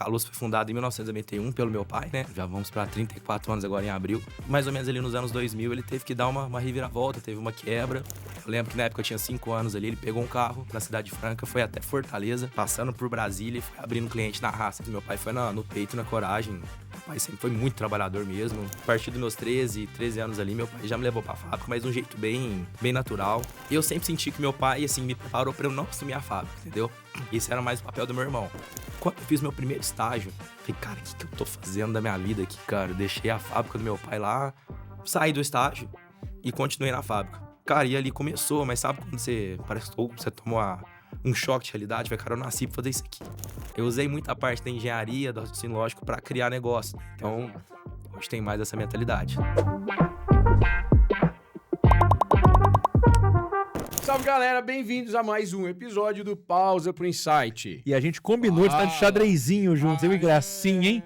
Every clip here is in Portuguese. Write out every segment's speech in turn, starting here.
Calus foi fundada em 1991 pelo meu pai, né? Já vamos para 34 anos agora em abril. Mais ou menos ali nos anos 2000 ele teve que dar uma reviravolta, teve uma quebra. Eu lembro que na época eu tinha 5 anos ali, ele pegou um carro na Cidade Franca, foi até Fortaleza, passando por Brasília e foi abrindo cliente na raça. Meu pai foi no peito e na coragem. Meu pai sempre foi muito trabalhador mesmo. A partir dos meus 13 anos ali, meu pai já me levou pra fábrica, mas de um jeito bem natural. E eu sempre senti que meu pai, assim, me preparou pra eu não assumir a fábrica, entendeu? Isso era mais o papel do meu irmão. Quando eu fiz meu primeiro estágio, falei, cara, o que eu tô fazendo da minha vida aqui, cara? Eu deixei a fábrica do meu pai lá, saí do estágio e continuei na fábrica. Cara, e ali começou, mas sabe quando parece que você tomou um choque de realidade? Falei, cara, eu nasci pra fazer isso aqui. Eu usei muita parte da engenharia, do raciocínio lógico pra criar negócio. Então, hoje tem mais essa mentalidade. Salve, galera, bem-vindos a mais um episódio do Pausa pro Insight. E a gente combinou de estar de xadrezinho juntos, eu e Gracinha, hein?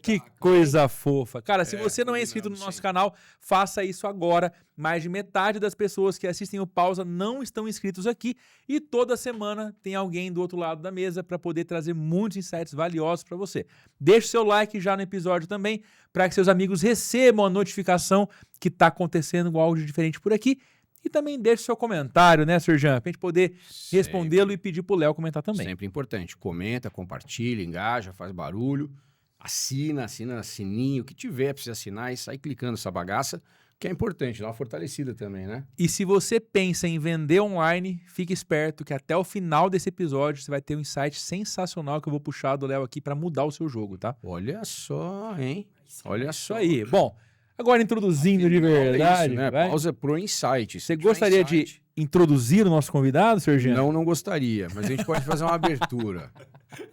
Que coisa fofa. Cara, se você não é inscrito no nosso canal, faça isso agora. Mais de metade das pessoas que assistem o Pausa não estão inscritos aqui e toda semana tem alguém do outro lado da mesa para poder trazer muitos insights valiosos para você. Deixe seu like já no episódio também para que seus amigos recebam a notificação que está acontecendo um áudio diferente por aqui. E também deixe seu comentário, né, Sr. Jean? Pra gente poder respondê-lo e pedir pro Léo comentar também. Sempre importante. Comenta, compartilha, engaja, faz barulho, assina sininho, o que tiver pra você assinar e sai clicando essa bagaça, que é importante, dá uma fortalecida também, né? E se você pensa em vender online, fique esperto que até o final desse episódio você vai ter um insight sensacional que eu vou puxar do Léo aqui pra mudar o seu jogo, tá? Olha só, hein? Olha Isso aí. Bom, agora introduzindo de verdade, é isso, né? vai. Pausa pro Insight. Você gostaria de introduzir o nosso convidado, Sr. Jean? Não gostaria, mas a gente pode fazer uma abertura.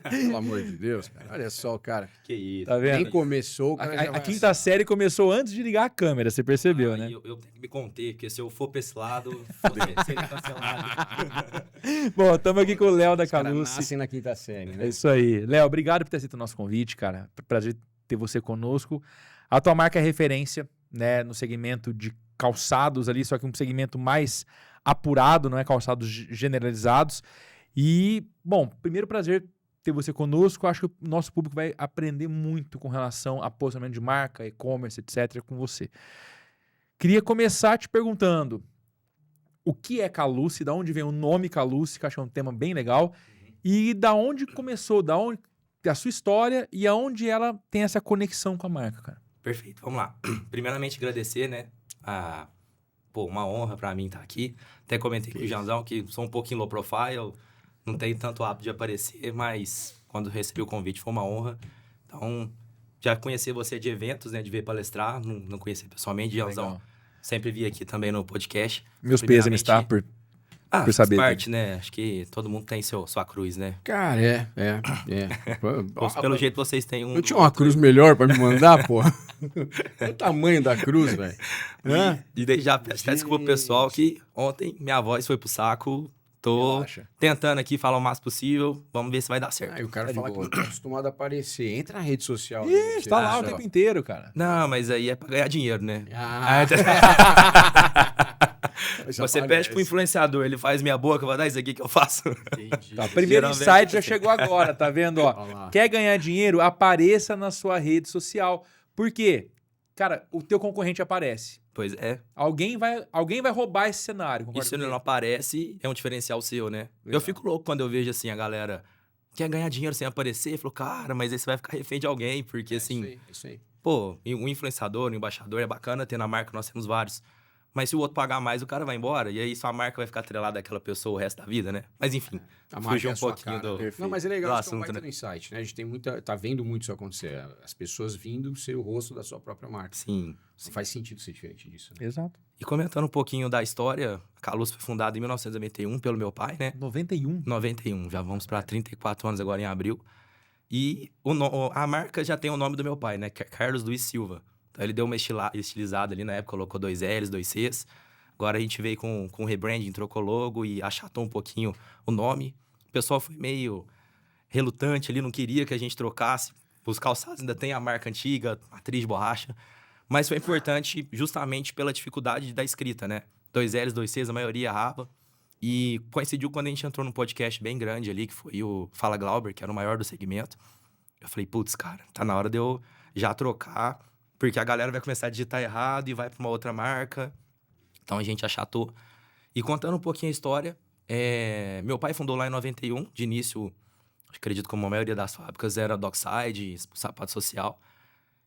Pelo amor de Deus, cara. Olha só, cara. Que isso. Tá vendo? Nem começou, o cara já A vai quinta série começou antes de ligar a câmera, você percebeu, né? Eu tenho que me conter, porque se eu for pra esse lado, seria cancelado. Bom, estamos aqui com o Léo da Os caras Calus. nascem na quinta série, É né? isso aí. Léo, obrigado por ter aceito o nosso convite, cara. Prazer ter você conosco. A tua marca é referência, né, no segmento de calçados ali, só que um segmento mais apurado, não é calçados generalizados. E, bom, primeiro prazer ter você conosco. Acho que o nosso público vai aprender muito com relação a posicionamento de marca, e-commerce, etc., com você. Queria começar te perguntando o que é Caluce, da onde vem o nome Caluce, que eu acho que é um tema bem legal, e da onde começou, da onde a sua história e aonde ela tem essa conexão com a marca, cara. Perfeito, vamos lá. Primeiramente, agradecer, né? Uma honra pra mim estar aqui. Até comentei com o Janzão que sou um pouquinho low profile, não tenho tanto hábito de aparecer, mas quando recebi o convite foi uma honra. Então, já conheci você de eventos, né? De ver palestrar, não conheci pessoalmente. Janzão, Legal. sempre vi aqui também no podcast. Meus pêsames, tá? Por Faz saber. parte, né? Acho que todo mundo tem sua cruz, né? Cara, é. Pelo jeito vocês têm um... Eu tinha uma cruz melhor pra me mandar, pô. Olha o tamanho da cruz, velho. E daí já peço desculpa pro pessoal que ontem minha voz foi pro saco. Tô Relaxa. tentando aqui falar o mais possível. Vamos ver se vai dar certo. Aí o cara Tá de fala que boa. não tá acostumado a aparecer. Entra na rede social. Ih, tá lá o tempo inteiro, cara. Não, mas aí é pra ganhar dinheiro, né? Você pede pro influenciador, ele faz minha boca, vai dar isso aqui que eu faço. Entendi. Tá, primeiro Geralmente insight já assim. chegou agora, tá vendo? Ó, Olha lá. quer ganhar dinheiro? Apareça na sua rede social. Por quê? Cara, o teu concorrente aparece. Pois é. Alguém vai roubar esse cenário. E Concorda se ele não comigo? aparece, é um diferencial seu, né? Eu Legal. fico louco quando eu vejo assim, a galera quer ganhar dinheiro sem aparecer. Eu falo, cara, mas aí você vai ficar refém de alguém. Porque assim, Isso aí. pô, um influenciador, um embaixador é bacana ter na marca, nós temos vários. Mas se o outro pagar mais, o cara vai embora. E aí sua marca vai ficar atrelada àquela pessoa o resto da vida, né? Mas enfim, A marca fugiu é um a sua pouquinho cara. do... Não, mas é legal, do isso é um assunto, baita né? insight, né? A gente tem tá vendo muito isso acontecer. As pessoas vindo ser o rosto da sua própria marca. Sim. Não faz sentido ser diferente disso. Né? Exato. E comentando um pouquinho da história, a Calus foi fundada em 1991 pelo meu pai, né? 91. 91, já vamos para 34 anos agora em abril. E a marca já tem o nome do meu pai, né? Que é Carlos Luiz Silva. Então ele deu uma estilizada ali na época, colocou 2 L's, 2 C's. Agora a gente veio com rebranding, trocou logo e achatou um pouquinho o nome. O pessoal foi meio relutante ali, não queria que a gente trocasse. Os calçados ainda tem a marca antiga, matriz de borracha. Mas foi importante justamente pela dificuldade da escrita, né? 2 L's, 2 C's, a maioria errava. E coincidiu quando a gente entrou num podcast bem grande ali, que foi o Fala Glauber, que era o maior do segmento. Eu falei, putz, cara, tá na hora de eu já trocar, porque a galera vai começar a digitar errado e vai pra uma outra marca. Então a gente achatou. E contando um pouquinho a história, meu pai fundou lá em 91, de início, acredito como a maioria das fábricas era Dockside, sapato social.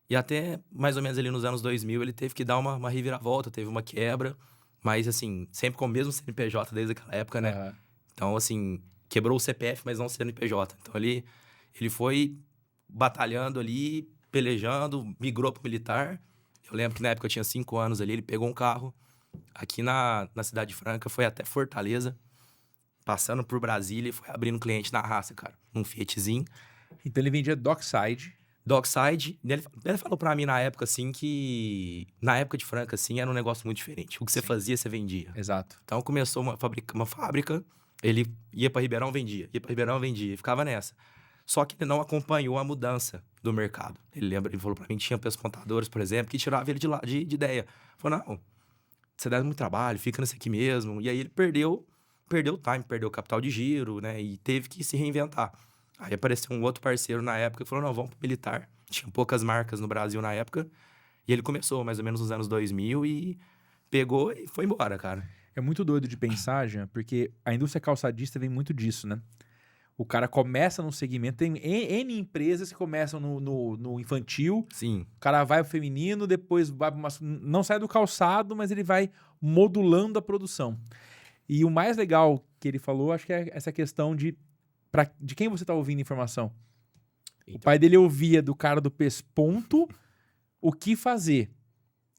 E até mais ou menos ali nos anos 2000 ele teve que dar uma reviravolta, teve uma quebra, mas assim, sempre com o mesmo CNPJ desde aquela época, né? Aham. Então, assim, quebrou o CPF, mas não o CNPJ. Então ele foi batalhando ali, pelejando, migrou pro militar. Eu lembro que na época eu tinha 5 anos ali, ele pegou um carro aqui na Cidade Franca, foi até Fortaleza, passando por Brasília e foi abrindo cliente na raça, cara. Num Fiatzinho. Então ele vendia Dockside. Dockside, ele falou pra mim na época, assim, que na época de Franca, assim, era um negócio muito diferente. O que você fazia, você vendia. Exato. Então começou uma fábrica, ele ia pra Ribeirão, vendia. Ia pra Ribeirão, vendia. E ficava nessa. Só que ele não acompanhou a mudança do mercado. Ele falou pra mim que tinha pessoas contadores, por exemplo, que tiravam ele de ideia. Falou, não, você dá muito trabalho, fica nesse aqui mesmo. E aí ele perdeu o time, perdeu o capital de giro, né? E teve que se reinventar. Aí apareceu um outro parceiro na época que falou, não, vamos pro militar. Tinha poucas marcas no Brasil na época. E ele começou mais ou menos nos anos 2000 e pegou e foi embora, cara. É muito doido de pensar, Jean, porque a indústria calçadista vem muito disso, né? O cara começa num segmento, tem N empresas que começam no infantil, Sim, o cara vai pro feminino, depois vai pro masculino, não sai do calçado, mas ele vai modulando a produção. E o mais legal que ele falou, acho que é essa questão de quem você tá ouvindo informação. O Então, pai dele ouvia do cara do pesponto o que fazer.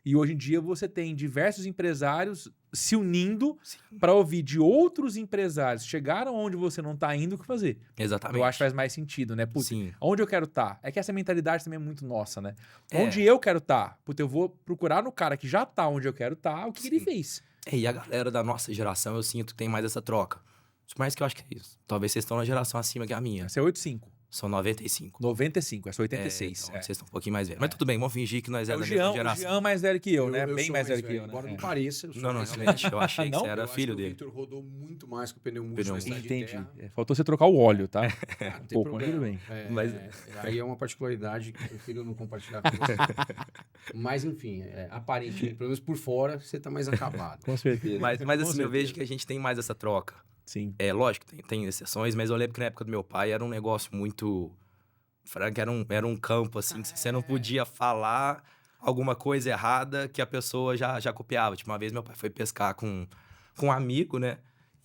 E hoje em dia você tem diversos empresários se unindo sim, para ouvir de outros empresários que chegaram onde você não tá indo o que fazer. exatamente. Eu acho que faz mais sentido, né? Putz, Sim. onde eu quero estar? É que essa mentalidade também é muito nossa, né? É. Onde eu quero estar? Putz, eu vou procurar no cara que já tá onde eu quero estar, o que ele Sim. fez. E a galera da nossa geração, eu sinto que tem mais essa troca. Por mais que eu acho que é isso. Talvez vocês estão na geração acima que a minha. Essa é 85. São 95. 95, essa é 86. Então, É. vocês estão um pouquinho mais velhos. Mas tudo bem, vamos fingir que nós É é da o mesma Jean geração. mais velho que eu, né? Bem sou mais velho que eu, né? Embora É. não pareça, eu sou Não, mais velho. realmente, eu achei que Não? você era Eu acho filho que dele. O Victor rodou muito mais que o pneu murcho Pneu na murcho. estrada de Entendi. terra. Faltou você trocar o óleo, tá? Não tem Pouco, mas problema. tudo bem. Mas- Aí é uma particularidade que eu prefiro não compartilhar com você. Mas, enfim, aparentemente, pelo menos por fora, você tá mais acabado. Com certeza. Mas Com assim, eu certeza. vejo que a gente tem mais essa troca. Sim. É lógico, tem exceções, mas eu lembro que na época do meu pai era um negócio muito. Franca era um campo, assim, que você não podia falar alguma coisa errada que a pessoa já copiava. Tipo, uma vez meu pai foi pescar com um amigo, né?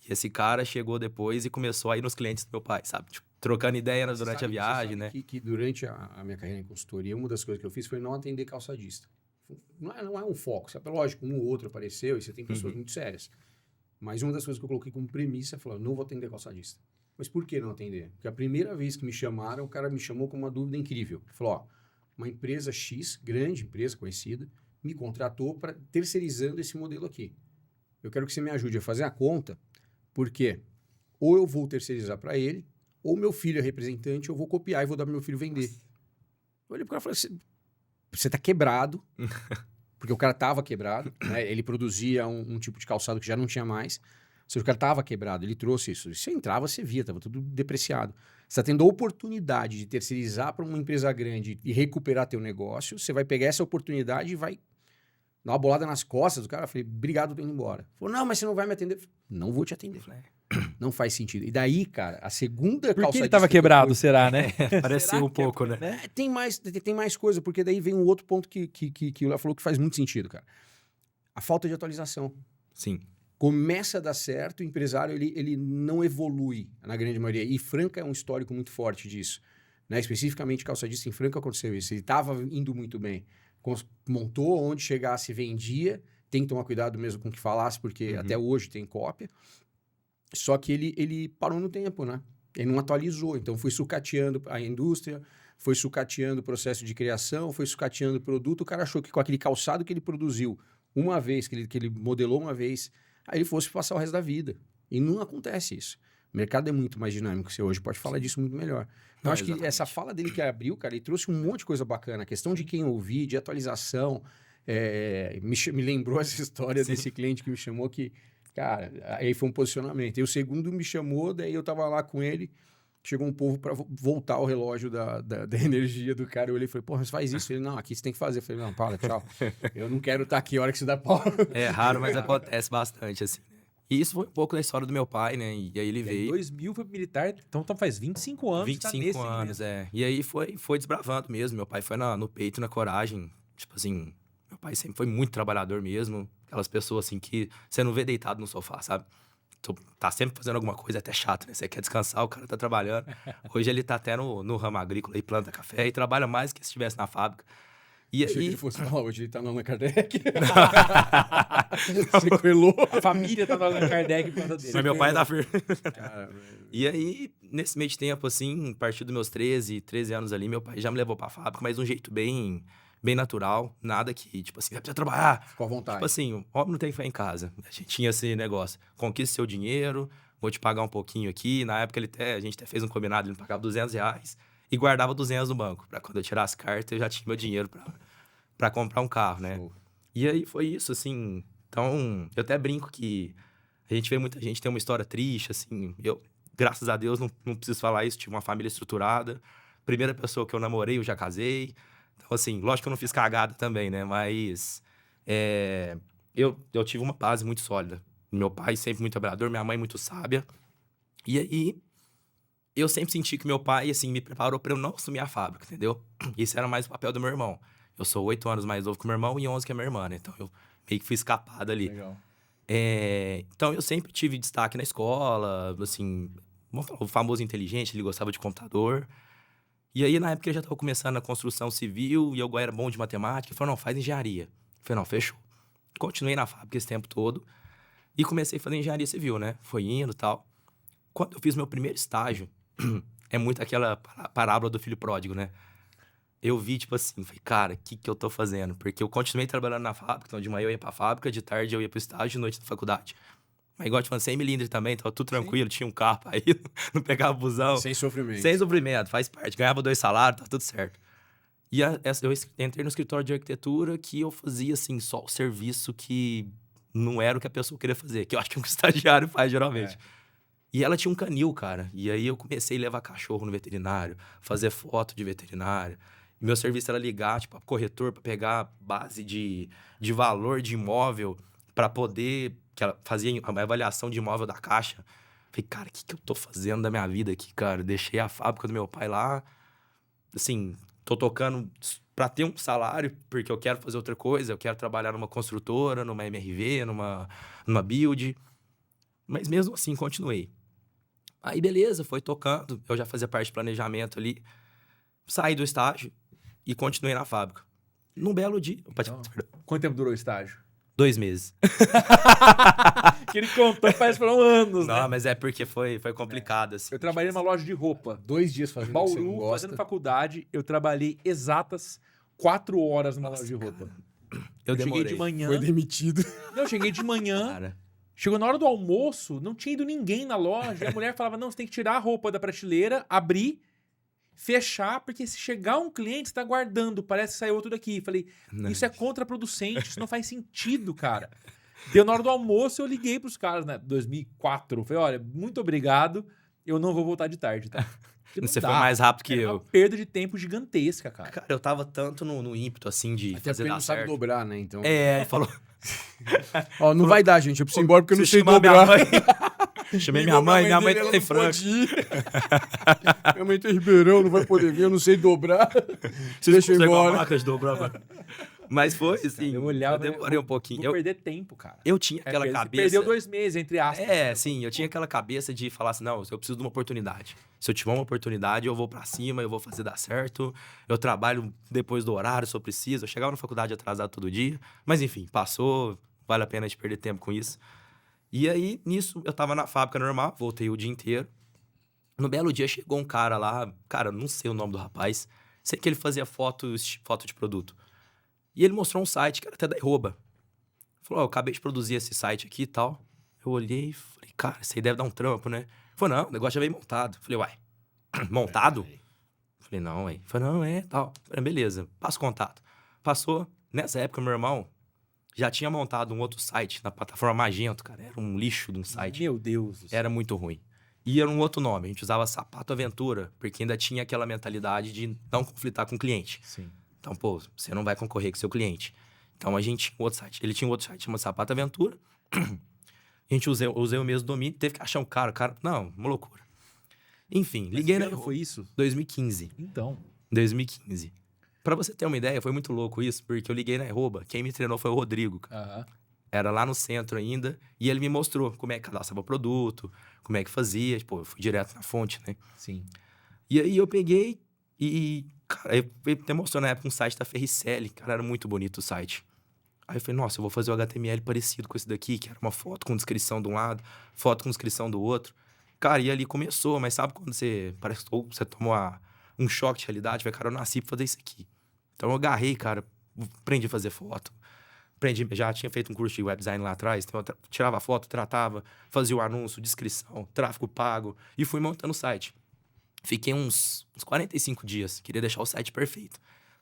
E esse cara chegou depois e começou a ir nos clientes do meu pai, sabe? Tipo, trocando ideia durante a viagem, né? Que durante a minha carreira em consultoria, uma das coisas que eu fiz foi não atender calçadista. Não é um foco. Sabe? Lógico, um ou outro apareceu e você tem pessoas muito sérias. Mas uma das coisas que eu coloquei como premissa é falar, não vou atender calçadista. Mas por que não atender? Porque a primeira vez que me chamaram, o cara me chamou com uma dúvida incrível. Ele falou, ó, uma empresa X, grande empresa conhecida, me contratou para terceirizando esse modelo aqui. Eu quero que você me ajude a fazer a conta, porque ou eu vou terceirizar para ele, ou meu filho é representante, eu vou copiar e vou dar para meu filho vender. Eu olhei pro cara e falei, você tá quebrado, porque o cara tava quebrado, né? Ele produzia um tipo de calçado que já não tinha mais. Ou seja, o cara tava quebrado, ele trouxe isso. Você entrava, você via, tava tudo depreciado. Você está tendo a oportunidade de terceirizar para uma empresa grande e recuperar teu negócio, você vai pegar essa oportunidade e vai dar uma bolada nas costas do cara. Eu falei, obrigado, tô indo embora. Falou, não, mas você não vai me atender. Eu falei, não vou te atender. Não faz sentido. E daí, cara, a segunda Por que ele calçadista tava que eu quebrado, fui- será, né? Pareceu um pouco, né? Tem mais coisa, porque daí vem um outro ponto que o Léo falou que faz muito sentido, cara. A falta de atualização. Sim. Começa a dar certo, o empresário ele não evolui, na grande maioria. E Franca é um histórico muito forte disso. Né? Especificamente, calçadista em Franca aconteceu isso. Ele estava indo muito bem. Montou, onde chegasse, vendia. Tem que tomar cuidado mesmo com o que falasse, porque até hoje tem cópia. Só que ele parou no tempo, né? Ele não atualizou. Então, foi sucateando a indústria, foi sucateando o processo de criação, foi sucateando o produto. O cara achou que com aquele calçado que ele produziu uma vez, que ele modelou uma vez, aí ele fosse passar o resto da vida. E não acontece isso. O mercado é muito mais dinâmico. Você hoje pode falar disso muito melhor. Então, acho que essa fala dele que abriu, cara, ele trouxe um monte de coisa bacana. A questão de quem ouvir, de atualização. Me lembrou essa história desse cliente que me chamou que, cara, aí foi um posicionamento. E o segundo me chamou, daí eu tava lá com ele. chegou um povo para voltar o relógio da energia do cara. Eu olhei e falei, porra, você faz isso? Ele, não, aqui você tem que fazer. Eu falei, não, para, tchau. Eu não quero estar aqui a hora que você dá pau. É raro, mas acontece bastante, assim. E isso foi um pouco da história do meu pai, né? E aí ele Em veio... 2000 foi militar, então faz 25 anos que tá 25 nesse anos, segmento. E aí foi desbravando mesmo. Meu pai foi no peito, na coragem. Tipo assim, meu pai sempre foi muito trabalhador mesmo. Aquelas pessoas assim que você não vê deitado no sofá, sabe? Tu tá sempre fazendo alguma coisa, é até chato, né? Você quer descansar, o cara tá trabalhando. Hoje ele tá até no ramo agrícola e planta café e trabalha mais que se estivesse na fábrica. E Achei que aí... ele fosse falar, hoje ele tá no Allan Kardec. Você colou. A família tá no Allan Kardec por causa dele. Mas meu pai tá firme. Cara, E aí, nesse meio de tempo, assim, a partir dos meus 13 anos ali, meu pai já me levou pra fábrica, mas de um jeito bem natural. Nada que, tipo assim, vai precisar trabalhar. ficou à vontade. Tipo assim, o homem não tem fé em casa. A gente tinha esse negócio. Conquista seu dinheiro, vou te pagar um pouquinho aqui. Na época, a gente até fez um combinado, ele me pagava R$200 e guardava 200 no banco. Pra quando eu tirasse carta, eu já tinha meu dinheiro pra comprar um carro, né? Show. E aí foi isso, assim. Então, eu até brinco que a gente vê muita gente tem uma história triste, assim. Eu, graças a Deus, não preciso falar isso. Tive uma família estruturada. Primeira pessoa que eu namorei, eu já casei. Então, assim, lógico que eu não fiz cagada também, né? Mas eu tive uma base muito sólida. Meu pai sempre muito trabalhador, minha mãe muito sábia. E aí, eu sempre senti que meu pai, assim, me preparou pra eu não assumir a fábrica, entendeu? Isso era mais o papel do meu irmão. Eu sou 8 anos mais novo que o meu irmão e 11 que é minha irmã, né? Então, eu meio que fui escapado ali. Legal. Então, eu sempre tive destaque na escola, assim, vamos falar, o famoso inteligente, ele gostava de computador. E aí, na época, eu já estava começando na construção civil e eu era bom de matemática. Ele falou, não, faz engenharia. Eu falei, não, fechou. Continuei na fábrica esse tempo todo e comecei a fazer engenharia civil, né? Foi indo e tal. Quando eu fiz meu primeiro estágio, é muito aquela parábola do filho pródigo, né? Eu vi, tipo assim, falei, cara, o que eu tô fazendo? Porque eu continuei trabalhando na fábrica, então de manhã eu ia pra fábrica, de tarde eu ia pro estágio, de noite na faculdade. Mas igual te falando, 100 milímetros também, tava tudo tranquilo, tinha um carro pra ir, não pegava busão. Sem sofrimento. Sem sofrimento, faz parte. Ganhava 2 salários, tá tudo certo. E eu entrei no escritório de arquitetura que eu fazia, assim, só o serviço que não era o que a pessoa queria fazer, que eu acho que um estagiário faz, geralmente. E ela tinha um canil, cara. E aí eu comecei a levar cachorro no veterinário, fazer foto de veterinário. E meu serviço era ligar, tipo, corretor pra pegar base de valor de imóvel pra poder... Que ela fazia a avaliação de imóvel da Caixa. Falei, cara, o que eu tô fazendo da minha vida aqui, cara? Deixei a fábrica do meu pai lá. Assim, tô tocando pra ter um salário, porque eu quero fazer outra coisa. Eu quero trabalhar numa construtora, numa MRV, numa build. Mas mesmo assim, continuei. Aí, beleza, foi tocando. Eu já fazia parte de planejamento ali. Saí do estágio e continuei na fábrica. Num belo dia... Então, quanto tempo durou o estágio? 2 meses. Que ele contou faz foram anos, Não, né? mas é porque foi complicado, assim. Eu trabalhei numa loja de roupa. 2 dias fazendo o que você não Bauru, gosta. fazendo faculdade, eu trabalhei exatas 4 horas numa loja de roupa. Eu cheguei demorei. de manhã. Foi demitido. Não, eu cheguei de manhã. Cara, Chegou na hora do almoço, não tinha ido ninguém na loja. E a mulher falava, não, você tem que tirar a roupa da prateleira, abrir, fechar, porque se chegar um cliente, você tá guardando, parece que saiu outro daqui. Falei, não. isso é contraproducente, isso não faz sentido, cara. Deu na hora do almoço, eu liguei pros caras, né? 2004. Falei, olha, muito obrigado, eu não vou voltar de tarde, tá? Porque não Você dá. foi mais rápido que Era eu. uma perda de tempo gigantesca, cara. Cara, eu tava tanto no ímpeto, assim, de Até porque fazer ele dar não sabe certo. dobrar, né? Então... Ele falou... Ó, não vai dar, gente. Eu preciso ir embora porque eu não Você sei chamou dobrar. minha mãe. Chamei minha mãe dele, tá ela não franca. pode ir. Minha mãe tá em Ribeirão, não vai poder vir, eu não sei dobrar. Deixa eu ir embora. Mas foi, assim, Eu olhava, eu demorei um Vou pouquinho. perder tempo, cara. Eu tinha aquela Você cabeça... perdeu 2 meses, entre aspas. Sim, eu tinha aquela cabeça de falar assim, não, eu preciso de uma oportunidade. Se eu tiver uma oportunidade, eu vou pra cima, eu vou fazer dar certo. Eu trabalho depois do horário, se eu preciso. Eu chegava na faculdade atrasado todo dia. Mas enfim, passou, vale a pena a gente perder tempo com isso. E aí, nisso, eu tava na fábrica normal, voltei o dia inteiro. No belo dia, chegou um cara lá, cara, não sei o nome do rapaz. Sei que ele fazia foto de produto. E ele mostrou um site que era até da Arroba. Falou, eu acabei de produzir esse site aqui e tal. Eu olhei e falei, cara, isso aí deve dar um trampo, né? Ele falou, não, o negócio já veio montado. Falei, uai, montado? Falei, não, ué. Falei, não, tal. Falei, beleza, passa o contato. Passou. Nessa época, meu irmão já tinha montado um outro site na plataforma Magento, cara. Era um lixo de um site. Meu Deus do céu. Era muito ruim. E era um outro nome, a gente usava Sapato Aventura, porque ainda tinha aquela mentalidade de não conflitar com o cliente. Sim. Então, pô, você não vai concorrer com o seu cliente. Então, a gente tinha um outro site. Ele tinha um outro site chamado Sapato Aventura. A gente usei o mesmo domínio, teve que achar um cara. Não, uma loucura. Enfim, liguei na... Foi isso? 2015. Então. 2015. Pra você ter uma ideia, foi muito louco isso, porque eu liguei na Arroba, quem me treinou foi o Rodrigo, cara. Era lá no centro ainda, e ele me mostrou como é que cadastrava o produto, como é que fazia, tipo, eu fui direto na fonte, né? Sim. E aí eu peguei cara, eu até mostrou na época um site da Ferricelli, cara, era muito bonito o site. Aí eu falei, nossa, eu vou fazer o HTML parecido com esse daqui, que era uma foto com descrição de um lado, foto com descrição do outro. Cara, e ali começou, mas sabe quando parece que você toma um choque de realidade? Vai, cara, eu nasci pra fazer isso aqui. Então eu agarrei, cara, aprendi a fazer foto. Já tinha feito um curso de web design lá atrás, então eu tirava foto, tratava, fazia o anúncio, descrição, tráfego pago, e fui montando o site. Fiquei uns 45 dias, queria deixar o site perfeito.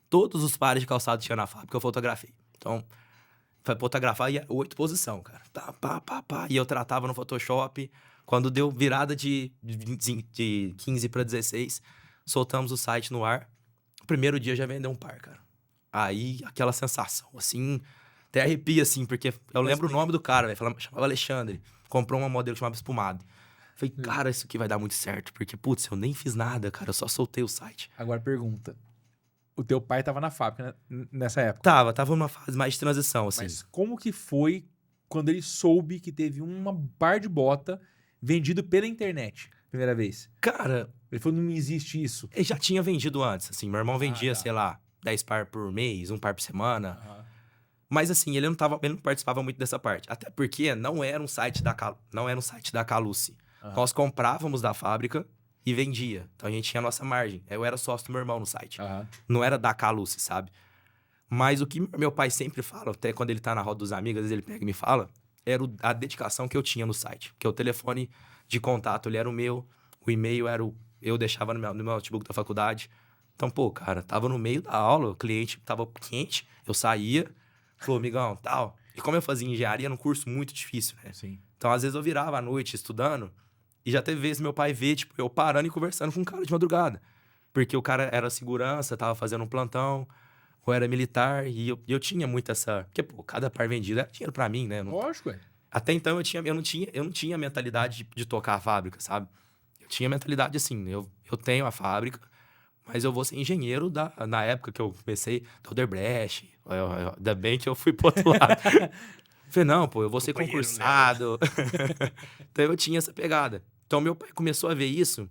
Todos os pares de calçado que tinha na fábrica eu fotografei. Então, foi fotografar e 8 posição, cara. Pá. E eu tratava no Photoshop. Quando deu virada de 15 para 16, soltamos o site no ar. O primeiro dia já vendeu um par, cara. Aí, aquela sensação, assim, até arrepia, assim, porque eu lembro o nome do cara, velho, chamava Alexandre. Comprou uma modelo que chamava Espumado. Falei, cara, isso aqui vai dar muito certo, porque, putz, eu nem fiz nada, cara, eu só soltei o site. Agora, pergunta. O teu pai tava na fábrica nessa época? Tava numa fase mais de transição, assim. Mas como que foi quando ele soube que teve uma par de bota vendido pela internet, primeira vez? Cara... Ele falou, não existe isso. Ele já tinha vendido antes, assim. Meu irmão vendia, sei lá, 10 par por mês, 1 par por semana. Mas, assim, ele não participava muito dessa parte. Até porque não era um site da Caluce. Nós comprávamos da fábrica e vendia. Então, a gente tinha a nossa margem. Eu era sócio do meu irmão no site. Não era da Caluce, sabe? Mas o que meu pai sempre fala, até quando ele tá na roda dos amigos, às vezes ele pega e me fala, era a dedicação que eu tinha no site. Porque o telefone de contato, ele era o meu. O e-mail era eu deixava no meu notebook da faculdade. Então, pô, cara, tava no meio da aula, o cliente tava quente, eu saía, falou, amigão, tal. E como eu fazia engenharia, era um curso muito difícil, né? Sim. Então, às vezes, eu virava à noite estudando, e já teve vezes meu pai ver, tipo, eu parando e conversando com um cara de madrugada. Porque o cara era segurança, tava fazendo um plantão, ou era militar, e eu tinha muito essa... Porque, pô, cada par vendido era dinheiro pra mim, né? Lógico, é. Até então, eu não tinha a mentalidade de tocar a fábrica, sabe? Eu tinha a mentalidade assim, eu tenho a fábrica, mas eu vou ser engenheiro na época que eu comecei, da Odebrecht, ainda bem que eu fui pro outro lado. Falei, não, pô, eu vou ser concursado. Então eu tinha essa pegada. Então meu pai começou a ver isso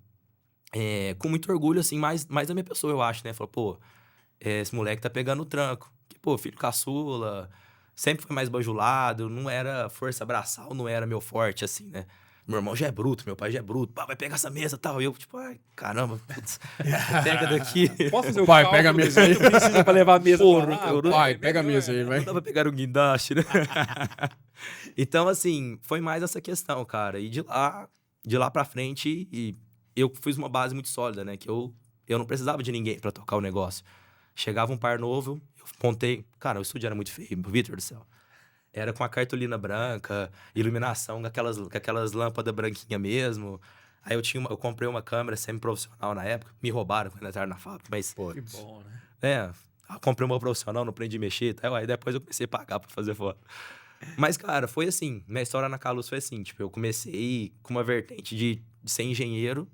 com muito orgulho, assim, mais da minha pessoa, eu acho, né? Falou, pô, esse moleque tá pegando o tranco. Que, pô, filho caçula, sempre foi mais bajulado, não era força braçal, não era meu forte, assim, né? Meu irmão já é bruto, meu pai já é bruto. Pá, vai pegar essa mesa e tal. E eu, tipo, ai, caramba, putz, pega daqui. Posso fazer o pai, pega a mesa aí. Precisa pra levar a mesa Pô, pra lá? Pai, pega a mesa aí, vai. Não dá pra pegar o guindaste, né? Então, assim, foi mais essa questão, cara. E de lá pra frente, e eu fiz uma base muito sólida, né? Que eu não precisava de ninguém pra tocar o negócio. Chegava um par novo, eu montei... Cara, o estúdio era muito feio, Vitor do céu. Era com a cartolina branca, iluminação com aquelas lâmpadas branquinhas mesmo. Aí eu comprei uma câmera semi-profissional na época. Me roubaram quando eu estava na fábrica, mas... Que bom, né? Eu comprei uma profissional, não aprendi a mexer. Aí depois eu comecei a pagar pra fazer foto. Mas, cara, foi assim. Minha história na Calus foi assim. Tipo, eu comecei com uma vertente de ser engenheiro.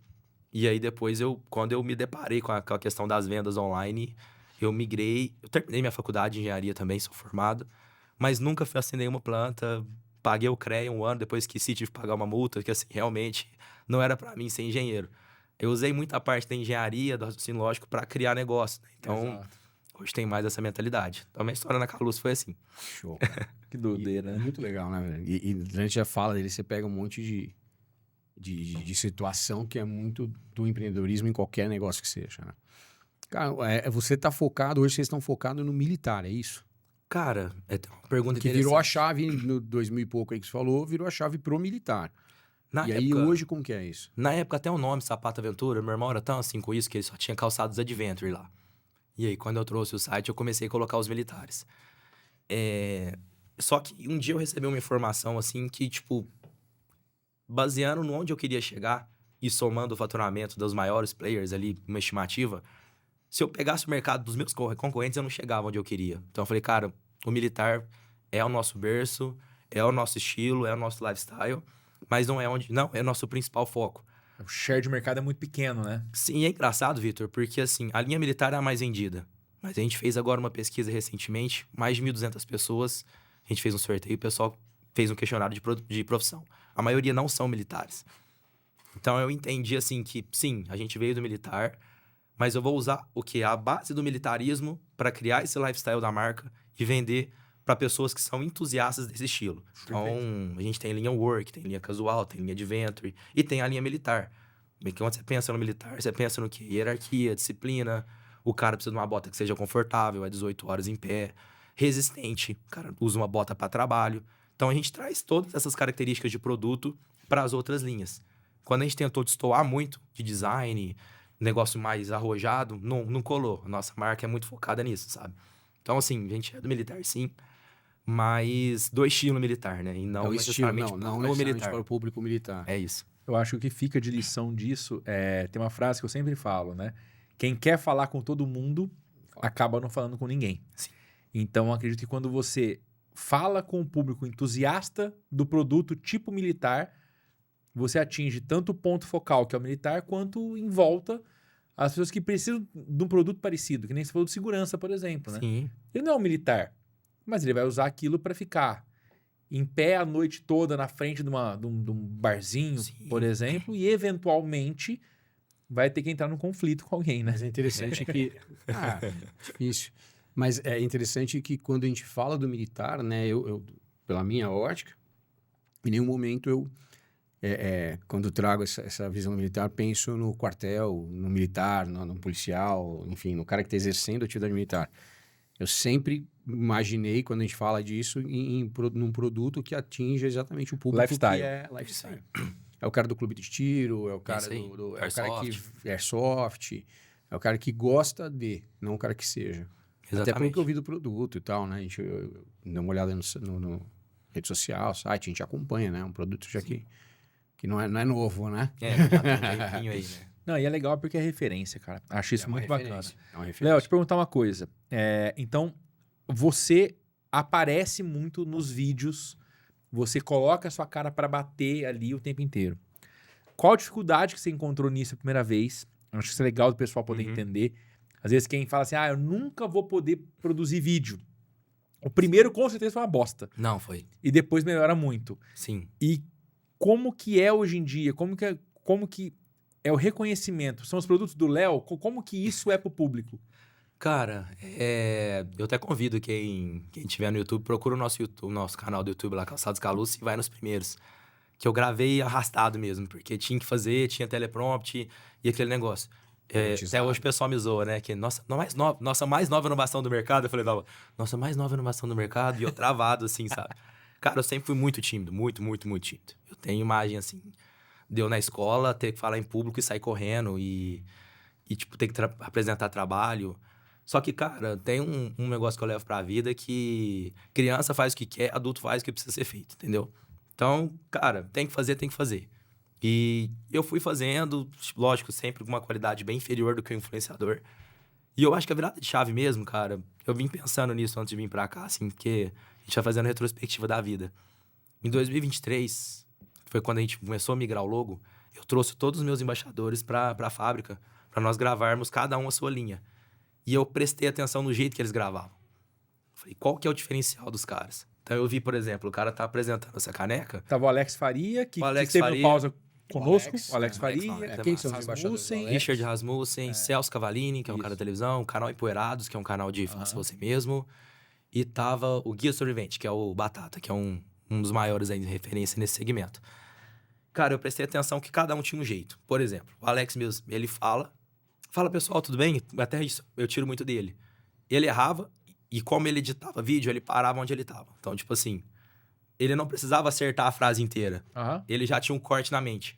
E aí depois, quando eu me deparei com a questão das vendas online, eu migrei. Eu terminei minha faculdade de engenharia também, sou formado. Mas nunca assinei uma planta, paguei o CREA 1 ano, depois esqueci de pagar uma multa, que assim, realmente não era pra mim ser engenheiro. Eu usei muita parte da engenharia, do raciocínio lógico, pra criar negócio, né? Então, hoje tem mais essa mentalidade. Então, a minha história na Calus foi assim. Show. Que doideira, né? Muito legal, né, velho? E a gente já fala dele, você pega um monte de situação que é muito do empreendedorismo em qualquer negócio que seja, né? Cara, você tá focado, hoje vocês estão focados no militar, é isso? Cara, é uma pergunta que virou a chave no 2000 e pouco aí que você falou, virou a chave pro militar. Aí hoje como que é isso? Na época até o nome, Sapato Aventura, meu irmão era tão assim com isso que ele só tinha calçados Adventure lá. E aí quando eu trouxe o site eu comecei a colocar os militares. Só que um dia eu recebi uma informação assim que tipo, baseando no onde eu queria chegar, e somando o faturamento dos maiores players ali, uma estimativa, se eu pegasse o mercado dos meus concorrentes, eu não chegava onde eu queria. Então eu falei, cara, o militar é o nosso berço, é o nosso estilo, é o nosso lifestyle, mas não é o nosso principal foco. O share de mercado é muito pequeno, né? Sim, é engraçado, Vitor, porque assim, a linha militar é a mais vendida. Mas a gente fez agora uma pesquisa recentemente, mais de 1.200 pessoas, a gente fez um sorteio e o pessoal fez um questionário de profissão. A maioria não são militares. Então eu entendi assim que, sim, a gente veio do militar, mas eu vou usar o que? A base do militarismo para criar esse lifestyle da marca e vender para pessoas que são entusiastas desse estilo. Então, a gente tem linha work, tem linha casual, tem linha adventure e tem a linha militar. Porque quando você pensa no militar, você pensa no quê? Hierarquia, disciplina, o cara precisa de uma bota que seja confortável, é 18 horas em pé, resistente, o cara usa uma bota para trabalho. Então, a gente traz todas essas características de produto para as outras linhas. Quando a gente tentou destoar muito de design, negócio mais arrojado, não colou. A nossa marca é muito focada nisso, sabe? Então, assim, a gente é do militar, sim, mas do estilo militar, né? E não É o estilo, necessariamente não o necessariamente militar. para o público militar. É isso. Eu acho que o que fica de lição disso tem uma frase que eu sempre falo, né? Quem quer falar com todo mundo acaba não falando com ninguém. Sim. Então, eu acredito que quando você fala com o público entusiasta do produto tipo militar, você atinge tanto o ponto focal, que é o militar, quanto em volta as pessoas que precisam de um produto parecido, que nem você falou de segurança, por exemplo, né? Sim. Ele não é um militar, mas ele vai usar aquilo para ficar em pé a noite toda na frente de um barzinho, Sim. por exemplo, e eventualmente vai ter que entrar num conflito com alguém, né? Mas é interessante que... difícil. Mas é interessante que quando a gente fala do militar, né, eu pela minha ótica, em nenhum momento eu, quando trago essa visão militar, penso no quartel, no militar, no policial, enfim, no cara que está exercendo a atividade militar. Eu sempre imaginei, quando a gente fala disso, num produto que atinja exatamente o público Lifestyle. que é lifestyle. É o cara do clube de tiro, é o cara Isso aí. é o cara que airsoft, é o cara que gosta de, não o cara que seja. Até pelo Exatamente. que eu vi do produto e tal, né? A gente eu dá uma olhada no rede social, site, a gente acompanha, né? Um produto já que não é novo, né? Já tem um tempinho aí, né? Não, e é legal porque é referência, cara. Acho isso É uma muito bacana. referência, é uma Léo, referência. te perguntar uma coisa. Então, você aparece muito nos vídeos, você coloca a sua cara para bater ali o tempo inteiro. Qual a dificuldade que você encontrou nisso a primeira vez? Acho que isso é legal do pessoal poder entender. Às vezes quem fala assim, eu nunca vou poder produzir vídeo. O primeiro com certeza foi uma bosta. Não, foi. E depois melhora muito. Sim. E como que é hoje em dia? Como que é o reconhecimento? São os produtos do Léo? Como que isso é pro público? Cara, eu até convido quem tiver no YouTube, procura o nosso canal do YouTube lá, Calçados Caluce, e vai nos primeiros. Que eu gravei arrastado mesmo, porque tinha que fazer, tinha teleprompter e aquele negócio. Até hoje o pessoal me zoa, né? Que nossa mais nova inovação do mercado. Eu falei, nossa mais nova inovação do mercado. E eu travado, assim, sabe? Cara, eu sempre fui muito tímido, muito, muito, muito tímido. Eu tenho imagem, assim, de eu na escola ter que falar em público e sair correndo e tipo, ter que apresentar trabalho. Só que, cara, tem um negócio que eu levo pra vida que criança faz o que quer, adulto faz o que precisa ser feito, entendeu? Então, cara, tem que fazer. E eu fui fazendo, lógico, sempre com uma qualidade bem inferior do que o influenciador. E eu acho que a virada de chave mesmo, cara, eu vim pensando nisso antes de vir pra cá, assim, porque a gente tá fazendo retrospectiva da vida. Em 2023, foi quando a gente começou a migrar o logo, eu trouxe todos os meus embaixadores pra fábrica, pra nós gravarmos cada um a sua linha. E eu prestei atenção no jeito que eles gravavam. Falei, qual que é o diferencial dos caras? Então eu vi, por exemplo, o cara tá apresentando essa caneca. Tava o Alex Faria, que O Alex esteve no Faria. pausa conosco. Alex, o Alex é, Faria. Alex Faria. Quem são os embaixadores do Rasmussen, Alex? Richard Rasmussen, Celso Cavalini, que é um cara Isso. da televisão, o canal Empoeirados, que é um canal de Faça Você Mesmo. E tava o Guia Sobrevivente, que é o Batata, que é um dos maiores aí de referência nesse segmento. Cara, eu prestei atenção que cada um tinha um jeito. Por exemplo, o Alex mesmo, ele fala, pessoal, tudo bem? Até isso, eu tiro muito dele. Ele errava, e como ele editava vídeo, ele parava onde ele tava. Então, tipo assim, ele não precisava acertar a frase inteira. Ele já tinha um corte na mente.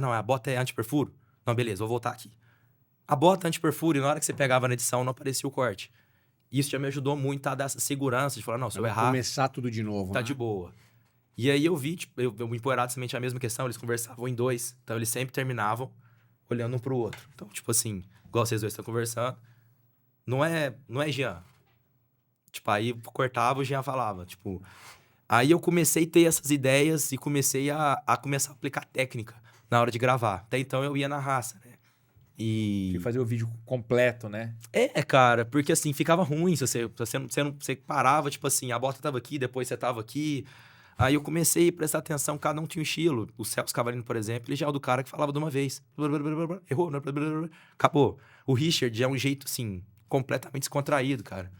Não, a bota é anti-perfuro? Não, beleza, vou voltar aqui. A bota anti-perfuro, e na hora que você pegava na edição, não aparecia o corte. Isso já me ajudou muito a dar essa segurança de falar, não, se eu errar, Começar tudo de novo, tá né? de boa. E aí eu vi, tipo, o Empoeirado Semente é a mesma questão, eles conversavam em dois. Então eles sempre terminavam olhando um pro outro. Então, tipo assim, igual vocês dois estão conversando, não é Jean. Tipo, aí cortava, o Jean falava, tipo... Aí eu comecei a ter essas ideias e comecei a começar a aplicar técnica na hora de gravar. Até então eu ia na raça, né? E fazer o vídeo completo, né? Cara, porque assim, ficava ruim se você parava, tipo assim, a bota tava aqui, depois você tava aqui. Aí eu comecei a prestar atenção, cada um tinha um estilo. O Celso Cavalino, por exemplo, ele já é o do cara que falava de uma vez. Errou, acabou. O Richard já é um jeito, assim, completamente descontraído, cara.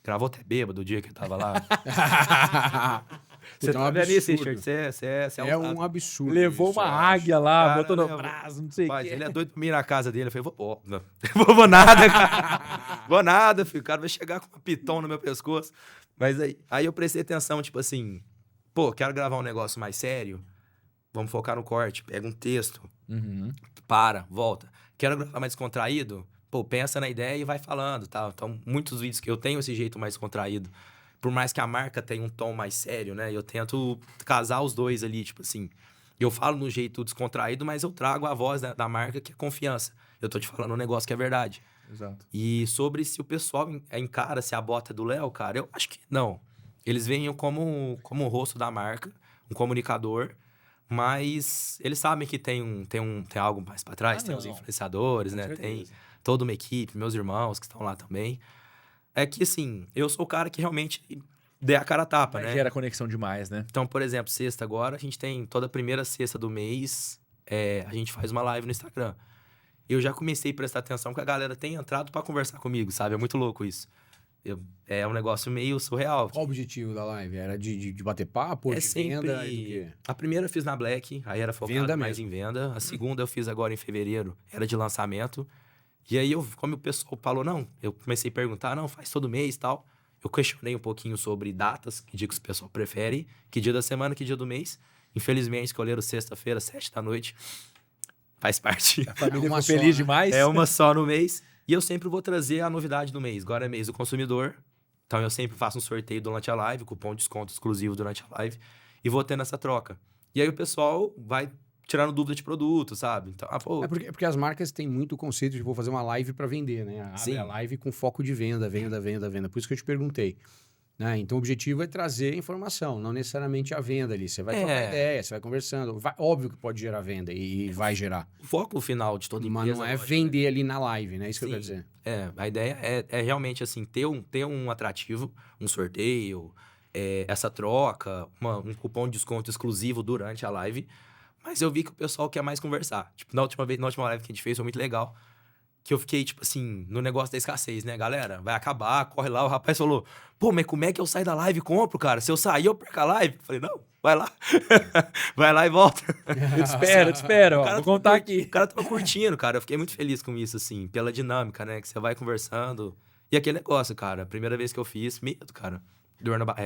Gravou até bêbado o dia que ele tava lá. Você tá vendo isso, Richard? Você é um absurdo. Levou isso, uma eu águia lá, Cara, botou no levou. braço, não sei o Mas quê. ele é doido pra mim ir na casa dele. Eu falei, vou nada, cara. Vou nada, filho. O cara vai chegar com uma piton no meu pescoço. Mas aí eu prestei atenção, tipo assim... Pô, quero gravar um negócio mais sério. Vamos focar no corte. Pega um texto. Uhum. Volta. Quero gravar mais descontraído? Pô, pensa na ideia e vai falando, tá? Então, muitos vídeos que eu tenho esse jeito mais descontraído. Por mais que a marca tenha um tom mais sério, né? Eu tento casar os dois ali, tipo assim. Eu falo no jeito descontraído, mas eu trago a voz da marca, que é confiança. Eu tô te falando um negócio que é verdade. Exato. E sobre se o pessoal encara se a bota é do Léo, cara, eu acho que não. Eles veem eu como o rosto da marca, um comunicador, mas eles sabem que tem algo mais pra trás, tem os não. influenciadores, Com né? certeza. Tem toda uma equipe, meus irmãos que estão lá também. É que, assim, eu sou o cara que realmente dê a cara a tapa, Mas né? gera conexão demais, né? Então, por exemplo, sexta agora, a gente tem toda a primeira sexta do mês, a gente faz uma live no Instagram. Eu já comecei a prestar atenção que a galera tem entrado pra conversar comigo, sabe? É muito louco isso. É um negócio meio surreal. Qual o objetivo da live? Era de bater papo, de venda e do quê? A primeira eu fiz na Black, aí era focado Venda mais mesmo. em venda. A segunda eu fiz agora em fevereiro, era de lançamento. E aí, como o pessoal falou, não, eu comecei a perguntar, não, faz todo mês e tal. Eu questionei um pouquinho sobre datas, que dia que o pessoal prefere, que dia da semana, que dia do mês. Infelizmente, escolheram sexta-feira, 7 da noite. Faz parte. A família Uma ficou só, feliz né? demais. É uma só no mês. E eu sempre vou trazer a novidade do mês. Agora é mês do consumidor. Então eu sempre faço um sorteio durante a live, cupom de desconto exclusivo durante a live. E vou tendo essa troca. E aí o pessoal vai tirando dúvida de produto, sabe? Então, É porque as marcas têm muito o conceito de vou fazer uma live para vender, né? Abre Sim. a live com foco de venda. Por isso que eu te perguntei. Né? Então o objetivo é trazer informação, não necessariamente a venda ali. Você vai trocar ideia, você vai conversando. Óbvio que pode gerar venda e vai gerar. o foco final de toda empresa... Mas não é lógico, vender ali na live, né? Isso que eu Sim. quero dizer. A ideia é realmente, assim, ter um atrativo, um sorteio, essa troca, um cupom de desconto exclusivo durante a live. Mas eu vi que o pessoal quer mais conversar. Tipo, na última live que a gente fez, foi muito legal. Que eu fiquei, tipo assim, no negócio da escassez, né? Galera, vai acabar, corre lá. O rapaz falou, pô, mas como é que eu saio da live e compro, cara? Se eu sair, eu perco a live. Eu falei, não, vai lá. Vai lá e volta. Eu te espero, ó, vou contar aqui. O cara tava curtindo, cara. Eu fiquei muito feliz com isso, assim, pela dinâmica, né? Que você vai conversando. E aquele negócio, cara, primeira vez que eu fiz, medo, cara.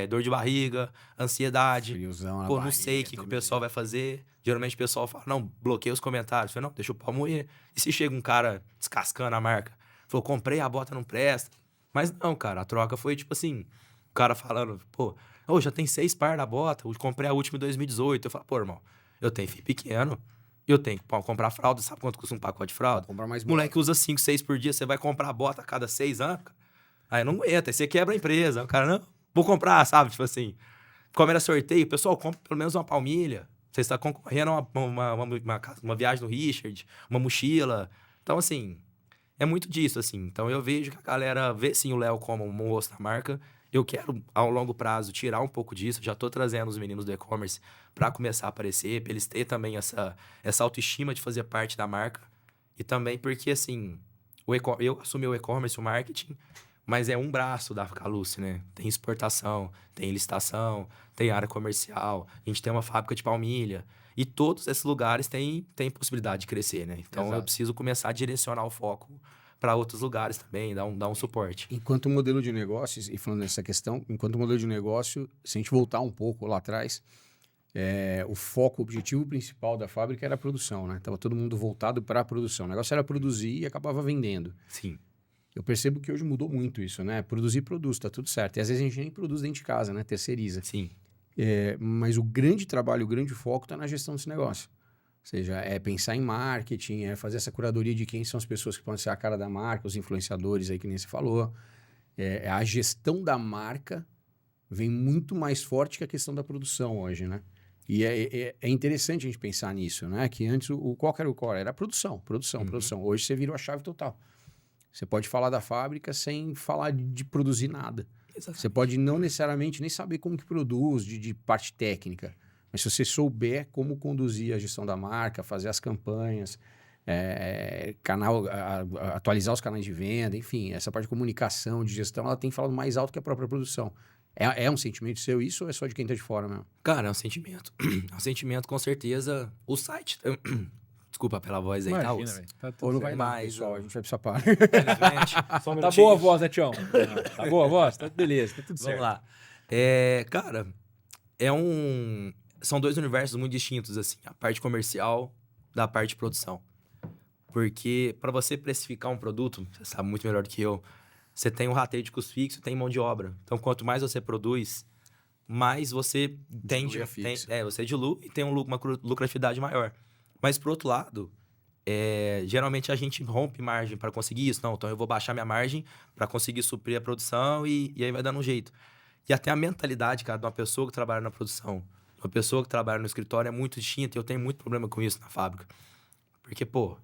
Dor de barriga, ansiedade. Friozão na Pô, não barriga sei o que o também. pessoal vai fazer. Geralmente o pessoal fala, não, bloqueia os comentários. Eu falei, não, deixa o pau moer. E se chega um cara descascando a marca? Falou, comprei, a bota não presta. Mas não, cara, a troca foi tipo assim, o cara falando, pô, já tem 6 par da bota, eu comprei a última em 2018. Eu falo, pô, irmão, eu tenho filho pequeno, eu tenho que comprar fralda, sabe quanto custa um pacote de fralda? Comprar mais Moleque usa 5, 6 por dia, você vai comprar a bota a cada 6 anos, cara? Aí não aguenta, aí você quebra a empresa. O cara, não, vou comprar, sabe? Tipo assim, como era sorteio, o pessoal compra pelo menos uma palmilha. Você está concorrendo a uma viagem do Richard, uma mochila. Então, assim, é muito disso, assim. Então, eu vejo que a galera vê, sim, o Léo como um rosto da marca. Eu quero, ao longo prazo, tirar um pouco disso. Já tô trazendo os meninos do e-commerce para começar a aparecer, para eles terem também essa autoestima de fazer parte da marca. E também porque, assim, eu assumi o e-commerce, o marketing, mas é um braço da Caluce, né? Tem exportação, tem licitação, tem área comercial, a gente tem uma fábrica de palmilha. E todos esses lugares têm possibilidade de crescer, né? Então, Exato. eu preciso começar a direcionar o foco para outros lugares também, dar um suporte. Enquanto modelo de negócios, e falando nessa questão, enquanto modelo de negócio, se a gente voltar um pouco lá atrás, o foco, o objetivo principal da fábrica era a produção, né? Tava todo mundo voltado para a produção. O negócio era produzir e acabava vendendo. Sim. Eu percebo que hoje mudou muito isso, né? Produzir, produz, tá tudo certo. E às vezes a gente nem produz dentro de casa, né? Terceiriza. Sim. Mas o grande trabalho, o grande foco está na gestão desse negócio. Ou seja, é pensar em marketing, é fazer essa curadoria de quem são as pessoas que podem ser a cara da marca, os influenciadores aí que nem você falou. A gestão da marca vem muito mais forte que a questão da produção hoje, né? E é interessante a gente pensar nisso, né? Que antes, qual era o core? Era a produção. Hoje você virou a chave total. Você pode falar da fábrica sem falar de produzir nada. Exatamente. Você pode não necessariamente nem saber como que produz, de parte técnica. Mas se você souber como conduzir a gestão da marca, fazer as campanhas, atualizar os canais de venda, enfim, essa parte de comunicação, de gestão, ela tem falado mais alto que a própria produção. É um sentimento seu isso ou é só de quem tá de fora mesmo? Cara, é um sentimento. É um sentimento, com certeza. O site... Desculpa pela voz aí, tá? Imagina, velho. Tá tudo Ou não certo. vai dar, Mas, pessoal, a gente vai precisar parar. Infelizmente. Só um Tá minutinho. boa a voz, né, Tião? Tá boa a voz? Tá beleza, tá tudo certo. Vamos lá. Cara, são dois universos muito distintos, assim. A parte comercial da parte de produção. Porque para você precificar um produto, você sabe muito melhor do que eu, você tem um rateio de custo fixo e tem mão de obra. Então, quanto mais você produz, mais você você dilui e tem uma lucratividade maior. Mas, por outro lado, geralmente a gente rompe margem para conseguir isso. Não, então eu vou baixar minha margem para conseguir suprir a produção e aí vai dando um jeito. E até a mentalidade, cara, de uma pessoa que trabalha na produção, uma pessoa que trabalha no escritório é muito distinta e eu tenho muito problema com isso na fábrica. Porque, pô,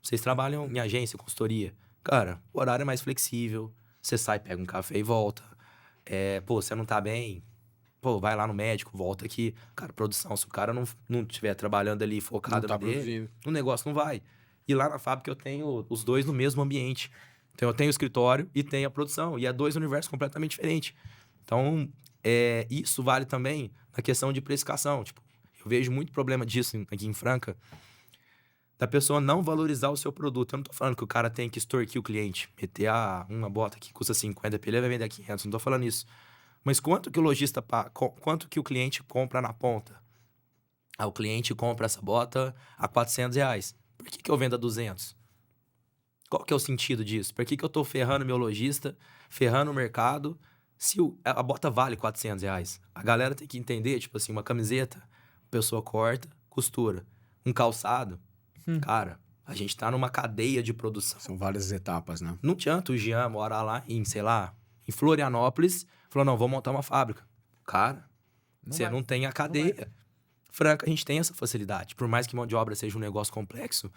vocês trabalham em agência, consultoria. Cara, o horário é mais flexível. Você sai, pega um café e volta. Você não tá bem. Pô, vai lá no médico, volta aqui. Cara, produção, se o cara não estiver trabalhando ali focado Não tá no dele, produzindo. o negócio não vai. E lá na fábrica eu tenho os dois no mesmo ambiente. Então eu tenho o escritório e tenho a produção. E é dois universos completamente diferentes. Então, isso vale também na questão de precificação. Tipo, eu vejo muito problema disso aqui em Franca, da pessoa não valorizar o seu produto. Eu não tô falando que o cara tem que extorquir o cliente, meter uma bota que custa 50, ele vai vender a 500, não tô falando isso. Mas quanto que o lojista quanto que o cliente compra na ponta? O cliente compra essa bota a R$400. Por que eu vendo a 200? Qual que é o sentido disso? Por que eu tô ferrando meu lojista, ferrando o mercado, se a bota vale R$400? A galera tem que entender, tipo assim, uma camiseta, a pessoa corta, costura. Um calçado, cara, a gente tá numa cadeia de produção. São várias etapas, né? Não adianta o Jean morar lá em Florianópolis, falou, não, vou montar uma fábrica. Cara, você não tem a cadeia. Franca, a gente tem essa facilidade. Por mais que mão de obra seja um negócio complexo,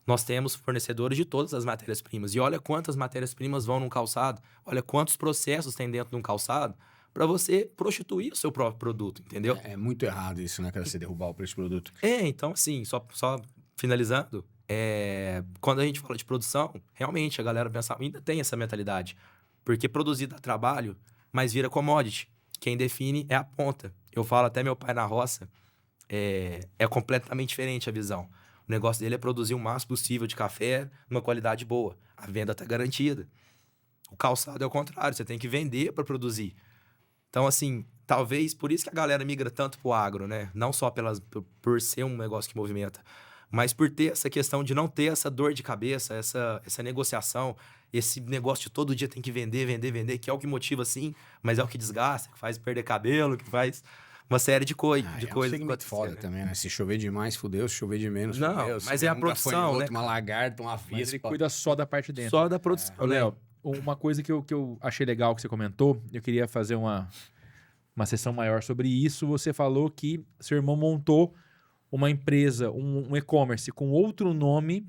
nós temos fornecedores de todas as matérias-primas. E olha quantas matérias-primas vão num calçado, olha quantos processos tem dentro de um calçado para você prostituir o seu próprio produto, entendeu? É muito errado isso, né, cara? Você derrubar o preço do produto. Então, assim, só finalizando, quando a gente fala de produção, realmente a galera pensa, ainda tem essa mentalidade. Porque produzir dá trabalho, mas vira commodity. Quem define é a ponta. Eu falo até meu pai na roça, é completamente diferente a visão. O negócio dele é produzir o máximo possível de café numa qualidade boa. A venda tá garantida. O calçado é o contrário, você tem que vender para produzir. Então, assim, talvez por isso que a galera migra tanto pro agro, né? Não só por ser um negócio que movimenta, mas por ter essa questão de não ter essa dor de cabeça, essa negociação, esse negócio de todo dia tem que vender, que é o que motiva, sim, mas é o que desgasta, que faz perder cabelo, que faz uma série de coisas. É um segmento foda também, né? Se chover demais, fudeu. Se chover de menos, não, fudeu. Mas é a produção, né? Uma lagarta, uma Mas ele vespa. cuida só da parte de dentro. Só da produção. Ô, Léo, uma coisa que eu achei legal que você comentou, eu queria fazer uma sessão maior sobre isso. Você falou que seu irmão montou uma empresa, um e-commerce com outro nome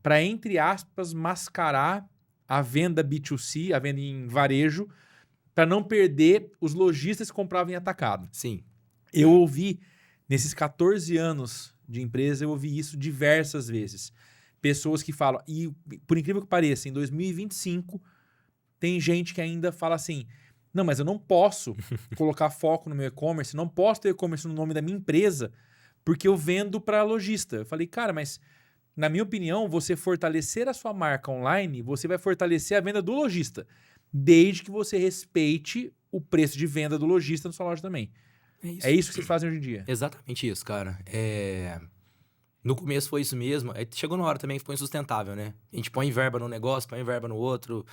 para, entre aspas, mascarar a venda B2C, a venda em varejo, para não perder os lojistas que compravam em atacado. Sim. Eu ouvi, nesses 14 anos de empresa, eu ouvi isso diversas vezes. Pessoas que falam, e por incrível que pareça, em 2025, tem gente que ainda fala assim, não, mas eu não posso colocar foco no meu e-commerce, não posso ter e-commerce no nome da minha empresa, porque eu vendo para lojista. Eu falei, cara, mas na minha opinião, você fortalecer a sua marca online, você vai fortalecer a venda do lojista, desde que você respeite o preço de venda do lojista na sua loja também. É isso que vocês fazem hoje em dia. Exatamente isso, cara. No começo foi isso mesmo. Chegou na hora também que ficou insustentável, né? A gente põe verba num negócio, põe verba no outro.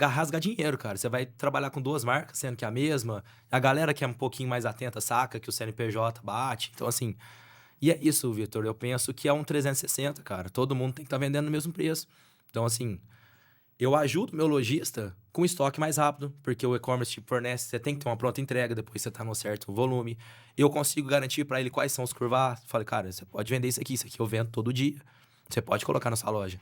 rasgar dinheiro, cara. Você vai trabalhar com 2 marcas, sendo que é a mesma. A galera que é um pouquinho mais atenta saca que o CNPJ bate. Então, assim... E é isso, Vitor. Eu penso que é um 360, cara. Todo mundo tem que estar vendendo no mesmo preço. Então, assim... Eu ajudo meu lojista com estoque mais rápido, porque o e-commerce te fornece, você tem que ter uma pronta entrega, depois você tá num certo volume. Eu consigo garantir para ele quais são os curvar. Falei, cara, você pode vender isso aqui eu vendo todo dia. Você pode colocar na sua loja.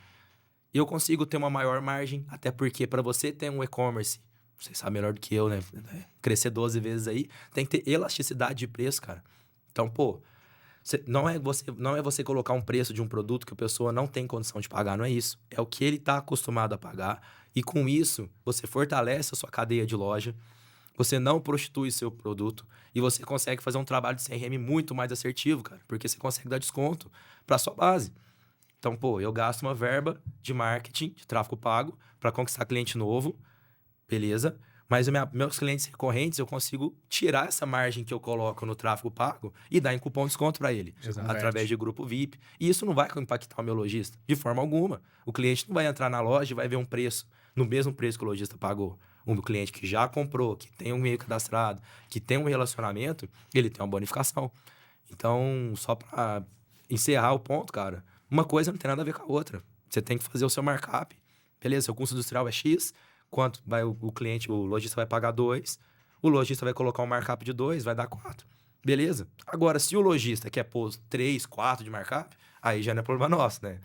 Eu consigo ter uma maior margem, até porque para você ter um e-commerce, você sabe melhor do que eu, né? Crescer 12 vezes aí, tem que ter elasticidade de preço, cara. Então, pô, não é você colocar um preço de um produto que a pessoa não tem condição de pagar, não é isso. É o que ele está acostumado a pagar. E com isso, você fortalece a sua cadeia de loja, você não prostitui seu produto e você consegue fazer um trabalho de CRM muito mais assertivo, cara, porque você consegue dar desconto para sua base. Então, pô, eu gasto uma verba de marketing, de tráfego pago, para conquistar cliente novo, beleza? Mas meus clientes recorrentes, eu consigo tirar essa margem que eu coloco no tráfego pago e dar em cupom de desconto para ele, através de grupo VIP. E isso não vai impactar o meu lojista, de forma alguma. O cliente não vai entrar na loja e vai ver um preço, no mesmo preço que o lojista pagou. Um cliente que já comprou, que tem um e-mail cadastrado, que tem um relacionamento, ele tem uma bonificação. Então, só para encerrar o ponto, cara, uma coisa não tem nada a ver com a outra. Você tem que fazer o seu markup. Beleza, seu custo industrial é X, quanto vai o cliente, o lojista vai pagar 2, o lojista vai colocar um markup de 2, vai dar 4. Beleza? Agora, se o lojista quer pôr 3, 4 de markup, aí já não é problema nosso, né?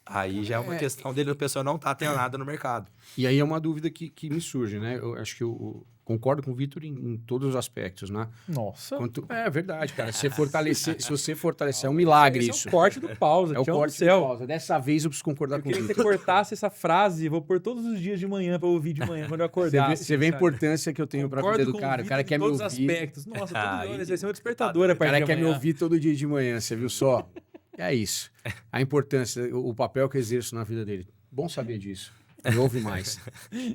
Aí já é uma questão dele, a pessoa não tá tendo nada no mercado. E aí é uma dúvida que me surge, né? Eu acho que eu concordo com o Vitor em todos os aspectos, né? Nossa. É verdade, cara. Se você fortalecer, é um milagre isso. É o corte do pausa. É o corte do pausa. Dessa vez eu preciso concordar com o Vitor. Eu queria que você cortasse essa frase, vou pôr todos os dias de manhã pra ouvir de manhã, quando eu acordar. Você vê a importância que eu tenho pra vida do cara. O cara quer me ouvir. Todos os aspectos. Nossa, todo dia, vai ser uma despertadora O cara quer me ouvir todo dia de manhã, você viu só? É isso. A importância, o papel que eu exerço na vida dele. Bom saber disso. Me ouve mais.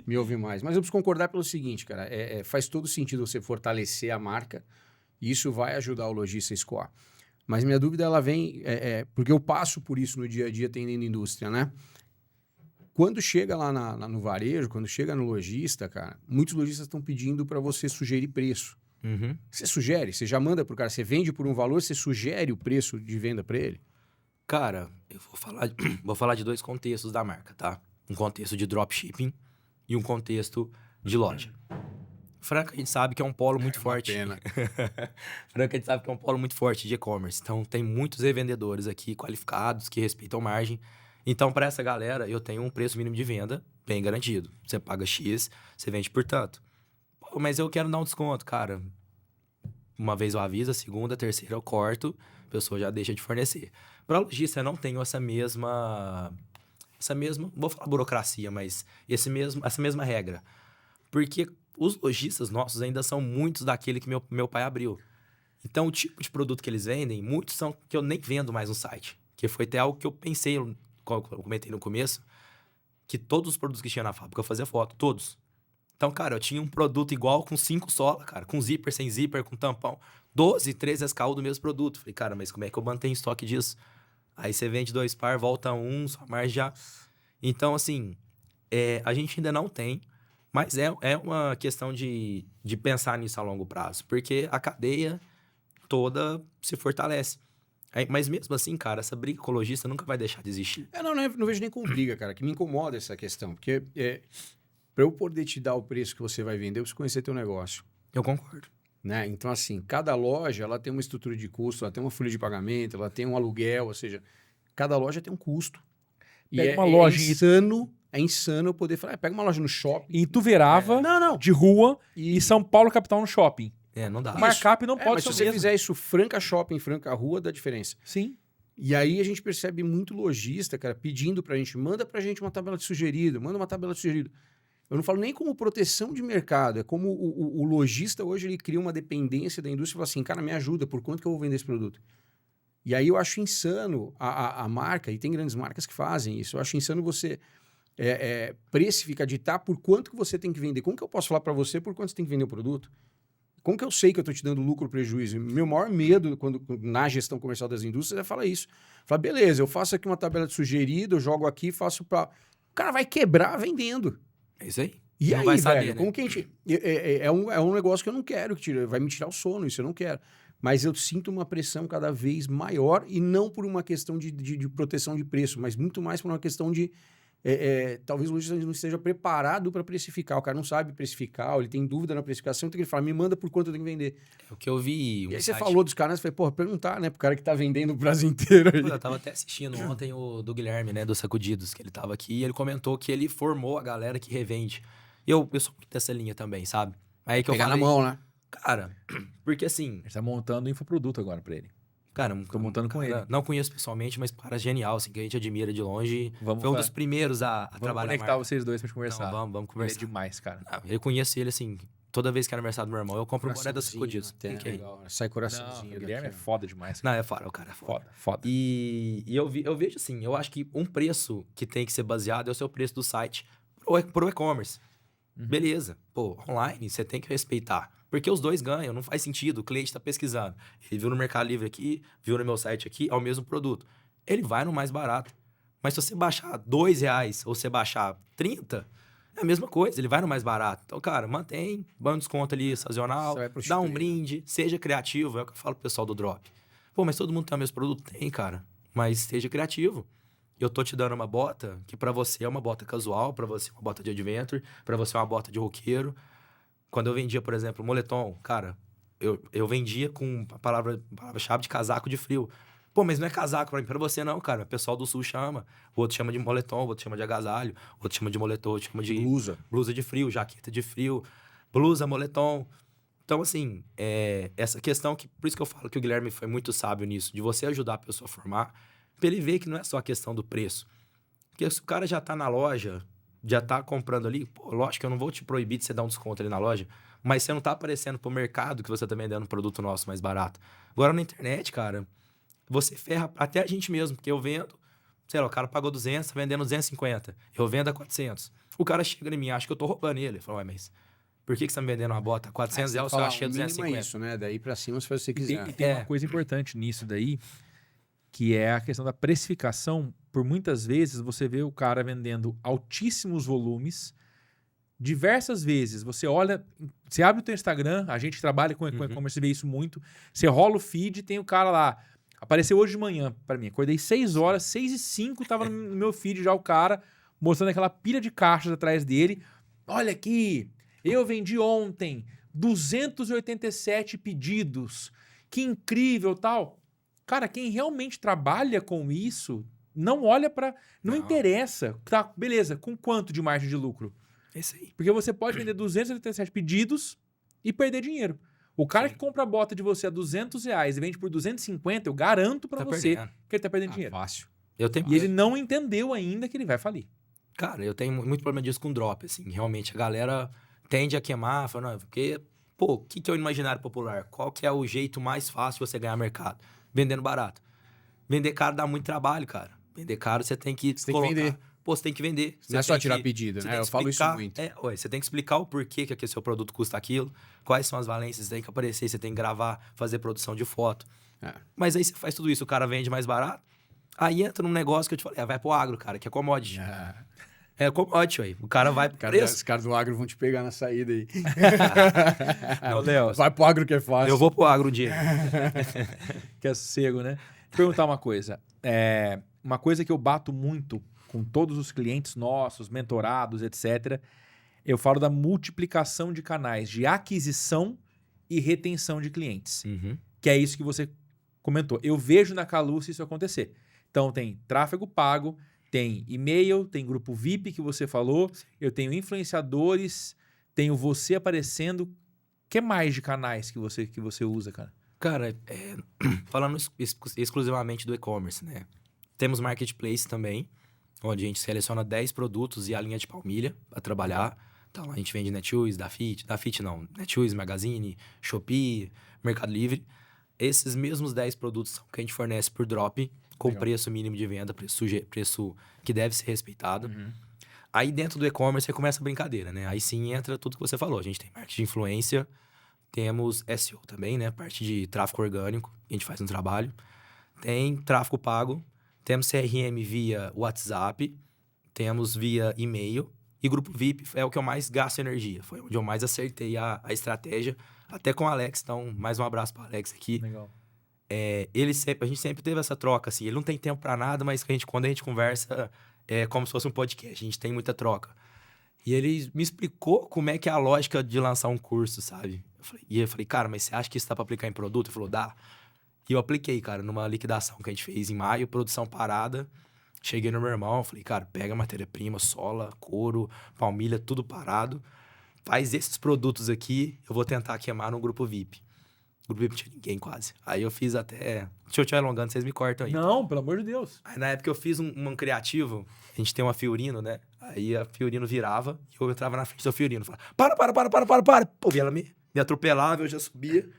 Me ouve mais. Mas eu preciso concordar pelo seguinte, cara. Faz todo sentido você fortalecer a marca e isso vai ajudar o lojista a escoar. Mas minha dúvida, ela vem... porque eu passo por isso no dia a dia atendendo indústria, né? Quando chega lá no varejo, quando chega no lojista, cara, muitos lojistas estão pedindo para você sugerir preço. Uhum. Você sugere, você já manda pro cara, você vende por um valor, você sugere o preço de venda para ele? Cara, eu vou falar de 2 contextos da marca, tá? Um contexto de dropshipping e um contexto de loja. Franca, a gente sabe que é um polo muito forte. Franca, a gente sabe que é um polo muito forte de e-commerce. Então, tem muitos revendedores aqui qualificados que respeitam margem. Então, para essa galera, eu tenho um preço mínimo de venda bem garantido. Você paga X, você vende por tanto. Pô, mas eu quero dar um desconto, cara. Uma vez eu aviso, a segunda, a terceira eu corto, a pessoa já deixa de fornecer. Para lojista, eu não tenho essa mesma, vou falar burocracia, mas essa mesma regra. Porque os lojistas nossos ainda são muitos daquele que meu pai abriu. Então, o tipo de produto que eles vendem, muitos são que eu nem vendo mais no site. Que foi até algo que eu pensei, como eu comentei no começo, que todos os produtos que tinha na fábrica eu fazia foto, todos. Então, cara, eu tinha um produto igual com 5 solas, cara, com zíper, sem zíper, com tampão. 12, 13 SKU do mesmo produto. Falei, cara, mas como é que eu mantenho estoque disso? Aí você vende 2 par, volta um, sua margem já... Então, assim, a gente ainda não tem, mas é uma questão de pensar nisso a longo prazo. Porque a cadeia toda se fortalece. Mas mesmo assim, cara, essa briga com o lojista nunca vai deixar de existir. Não vejo nem como briga, cara, que me incomoda essa questão. Porque para eu poder te dar o preço que você vai vender, eu preciso conhecer teu negócio. Eu concordo. Né? Então, assim, cada loja ela tem uma estrutura de custo, ela tem uma folha de pagamento, ela tem um aluguel, ou seja, cada loja tem um custo. E uma loja é insano eu poder falar, pega uma loja no shopping. Em Tuverava, de rua, e São Paulo, capital, no shopping. Não dá. O markup não pode mas ser se você fizer isso Franca Shopping, Franca Rua, dá diferença. Sim. E aí a gente percebe muito lojista, cara, pedindo pra gente, manda pra gente uma tabela de sugerido, manda uma tabela de sugerido. Eu não falo nem como proteção de mercado, é como o lojista hoje ele cria uma dependência da indústria e fala assim, cara, me ajuda, por quanto que eu vou vender esse produto? E aí eu acho insano a marca, e tem grandes marcas que fazem isso, eu acho insano você precificar, ditar por quanto que você tem que vender. Como que eu posso falar para você por quanto você tem que vender o produto? Como que eu sei que eu estou te dando lucro ou prejuízo? Meu maior medo na gestão comercial das indústrias é falar isso. Falar, beleza, eu faço aqui uma tabela de sugerido, eu jogo aqui, faço para... O cara vai quebrar vendendo. É isso aí. E não aí, vai saber, velho, né? como que a gente... É um negócio que eu não quero, vai me tirar o sono, isso eu não quero. Mas eu sinto uma pressão cada vez maior, e não por uma questão de proteção de preço, mas muito mais por uma questão de... talvez o lojista não esteja preparado para precificar. O cara não sabe precificar, ele tem dúvida na precificação, então ele fala, me manda por quanto eu tenho que vender. É o que eu vi. E aí você falou dos caras, eu falei, porra, perguntar, né, pro cara que tá vendendo o Brasil inteiro ali. Pô, eu tava até assistindo ontem o do Guilherme, né, do Sacudidos, que ele tava aqui, e ele comentou que ele formou a galera que revende. E eu sou muito dessa linha também, sabe? Aí que eu Pegar falei, na mão, né? cara, porque assim, A gente tá montando infoproduto agora pra ele. cara, Tô montando com ele. não conheço pessoalmente, mas cara genial, assim, que a gente admira de longe. Vamos Foi um fa- dos primeiros a Vamos trabalhar a conectar marca. vocês dois pra gente conversar. Não, vamos Ele é conversar. demais, cara. Ah, eu conheço ele, assim, toda vez que é aniversário do meu irmão, eu compro um boné do Coraçãozinho, Sacudidos. até, Tem que ir. legal, né? Sai Não, coraçãozinho. o Guilherme é daqui, ó. foda demais. Não, é fora, o cara é foda. Foda. E eu vejo assim, eu acho que um preço que tem que ser baseado é o seu preço do site pro e-commerce. Beleza. Pô, online você tem que respeitar. Porque os dois ganham, não faz sentido. O cliente tá pesquisando. Ele viu no Mercado Livre aqui, viu no meu site aqui, é o mesmo produto. Ele vai no mais barato. Mas se você baixar R$2 ou você baixar 30, é a mesma coisa, ele vai no mais barato. Então, cara, mantém, dá um desconto ali sazonal, Você vai dá prostituir, um né? brinde, seja criativo, é o que eu falo pro pessoal do Drop. Pô, mas todo mundo tem o mesmo produto? Tem, cara. Mas seja criativo. Eu tô te dando uma bota que pra você é uma bota casual, pra você é uma bota de adventure, pra você é uma bota de roqueiro. Quando eu vendia, por exemplo, moletom, cara, eu vendia com a palavra-chave de casaco de frio. Pô, mas não é casaco pra mim, pra você não, cara. O pessoal do sul chama. O outro chama de moletom, o outro chama de agasalho, o outro chama de moletom, o outro chama de blusa de frio, jaqueta de frio, blusa, moletom. Então, assim, essa questão que... Por isso que eu falo que o Guilherme foi muito sábio nisso, de você ajudar a pessoa a formar, pra ele ver que não é só a questão do preço. Porque se o cara já tá na loja, já tá comprando ali, pô, lógico que eu não vou te proibir de você dar um desconto ali na loja, mas você não tá aparecendo pro mercado que você tá vendendo um produto nosso mais barato. Agora, na internet, cara, você ferra até a gente mesmo, porque eu vendo, sei lá, o cara pagou 200, tá vendendo 250, eu vendo a 400. O cara chega em mim, acha que eu tô roubando ele. Ele fala, ué, mas por que você tá me vendendo uma bota a 400 reais, eu achei o mínimo 250? é isso, né? Daí pra cima, se você E quiser. tem uma coisa importante nisso daí, que é a questão da precificação. Por muitas vezes você vê o cara vendendo altíssimos volumes. Diversas vezes você olha, você abre o teu Instagram, a gente trabalha com e-commerce, vê isso muito. Você rola o feed, tem o cara lá. Apareceu hoje de manhã pra mim. Acordei 6 horas, 6h05, tava no meu feed já o cara mostrando aquela pilha de caixas atrás dele. Olha aqui, eu vendi ontem 287 pedidos. Que incrível, tal. Cara, quem realmente trabalha com isso não olha pra... Não interessa. Tá, beleza, com quanto de margem de lucro? É isso aí. Porque você pode vender 287 pedidos e perder dinheiro. O cara que compra a bota de você a R$200 e vende por 250, eu garanto pra Tá você perdendo. que ele tá perdendo dinheiro. Fácil. Eu tenho... E ele não entendeu ainda que ele vai falir. Cara, eu tenho muito problema disso com drop, assim. Realmente, a galera tende a queimar, falando, porque, pô, o que é o imaginário popular? Qual que é o jeito mais fácil de você ganhar mercado? Vendendo barato. Vender caro dá muito trabalho, cara. Vender caro, você tem que Você tem que vender. Pô, você tem que vender. Não é Você só tem tirar que- pedido, você né? tem que Eu falo isso explicar- muito. Você tem que explicar o porquê que aquele seu produto custa aquilo, quais são as valências, você tem que aparecer, você tem que gravar, fazer produção de foto. É. Mas aí você faz tudo isso, o cara vende mais barato, aí entra num negócio que eu te falei, vai pro agro, cara, que é commodity. É commodity, aí. O cara vai pro preço. Os caras do agro vão te pegar na saída aí. Não, Léo, Vai pro agro que é fácil. Eu vou pro agro um dia. que é sossego, né? Vou perguntar uma coisa. Uma coisa que eu bato muito com todos os clientes nossos, mentorados, etc. Eu falo da multiplicação de canais de aquisição e retenção de clientes. Que é isso que você comentou. Eu vejo na Caluce isso acontecer. Então tem tráfego pago, tem e-mail, tem grupo VIP que você falou, eu tenho influenciadores, tenho você aparecendo. O que mais de canais que você usa, cara? Cara, falando exclusivamente do e-commerce, né? Temos marketplace também, onde a gente seleciona 10 produtos e a linha de palmilha para trabalhar. Então, lá a gente vende Netshoes, Dafit não, Netshoes, Magazine, Shopee, Mercado Livre. Esses mesmos 10 produtos são que a gente fornece por drop, com Legal. preço mínimo de venda, preço que deve ser respeitado. Aí, dentro do e-commerce, aí começa a brincadeira, né? Aí sim entra tudo que você falou. A gente tem marketing de influência, temos SEO também, né? Parte de tráfego orgânico, a gente faz um trabalho. Tem tráfego pago, temos CRM via WhatsApp, temos via e-mail, E grupo VIP é o que eu mais gasto energia. Foi onde eu mais acertei a estratégia. Até com o Alex. Então, mais um abraço pro Alex aqui. Legal. A gente sempre teve essa troca, assim. Ele não tem tempo pra nada, mas quando a gente conversa, é como se fosse um podcast. A gente tem muita troca. E ele me explicou como é que é a lógica de lançar um curso, sabe? Eu falei, cara, mas você acha que isso dá pra aplicar em produto? Ele falou, dá. E eu apliquei, cara, numa liquidação que a gente fez em maio, produção parada. Cheguei no meu irmão, falei, cara, pega matéria-prima, sola, couro, palmilha, tudo parado. Faz esses produtos aqui, eu vou tentar queimar no grupo VIP. No grupo VIP não tinha ninguém quase. Aí eu fiz até... Deixa eu te alongando, vocês me cortam aí. Não, pelo amor de Deus. Aí na época eu fiz um criativo, a gente tem uma Fiorino, né? Aí a Fiorino virava e eu entrava na frente da Fiorino. Falava, para. Pô, e ela me atropelava, eu já subia.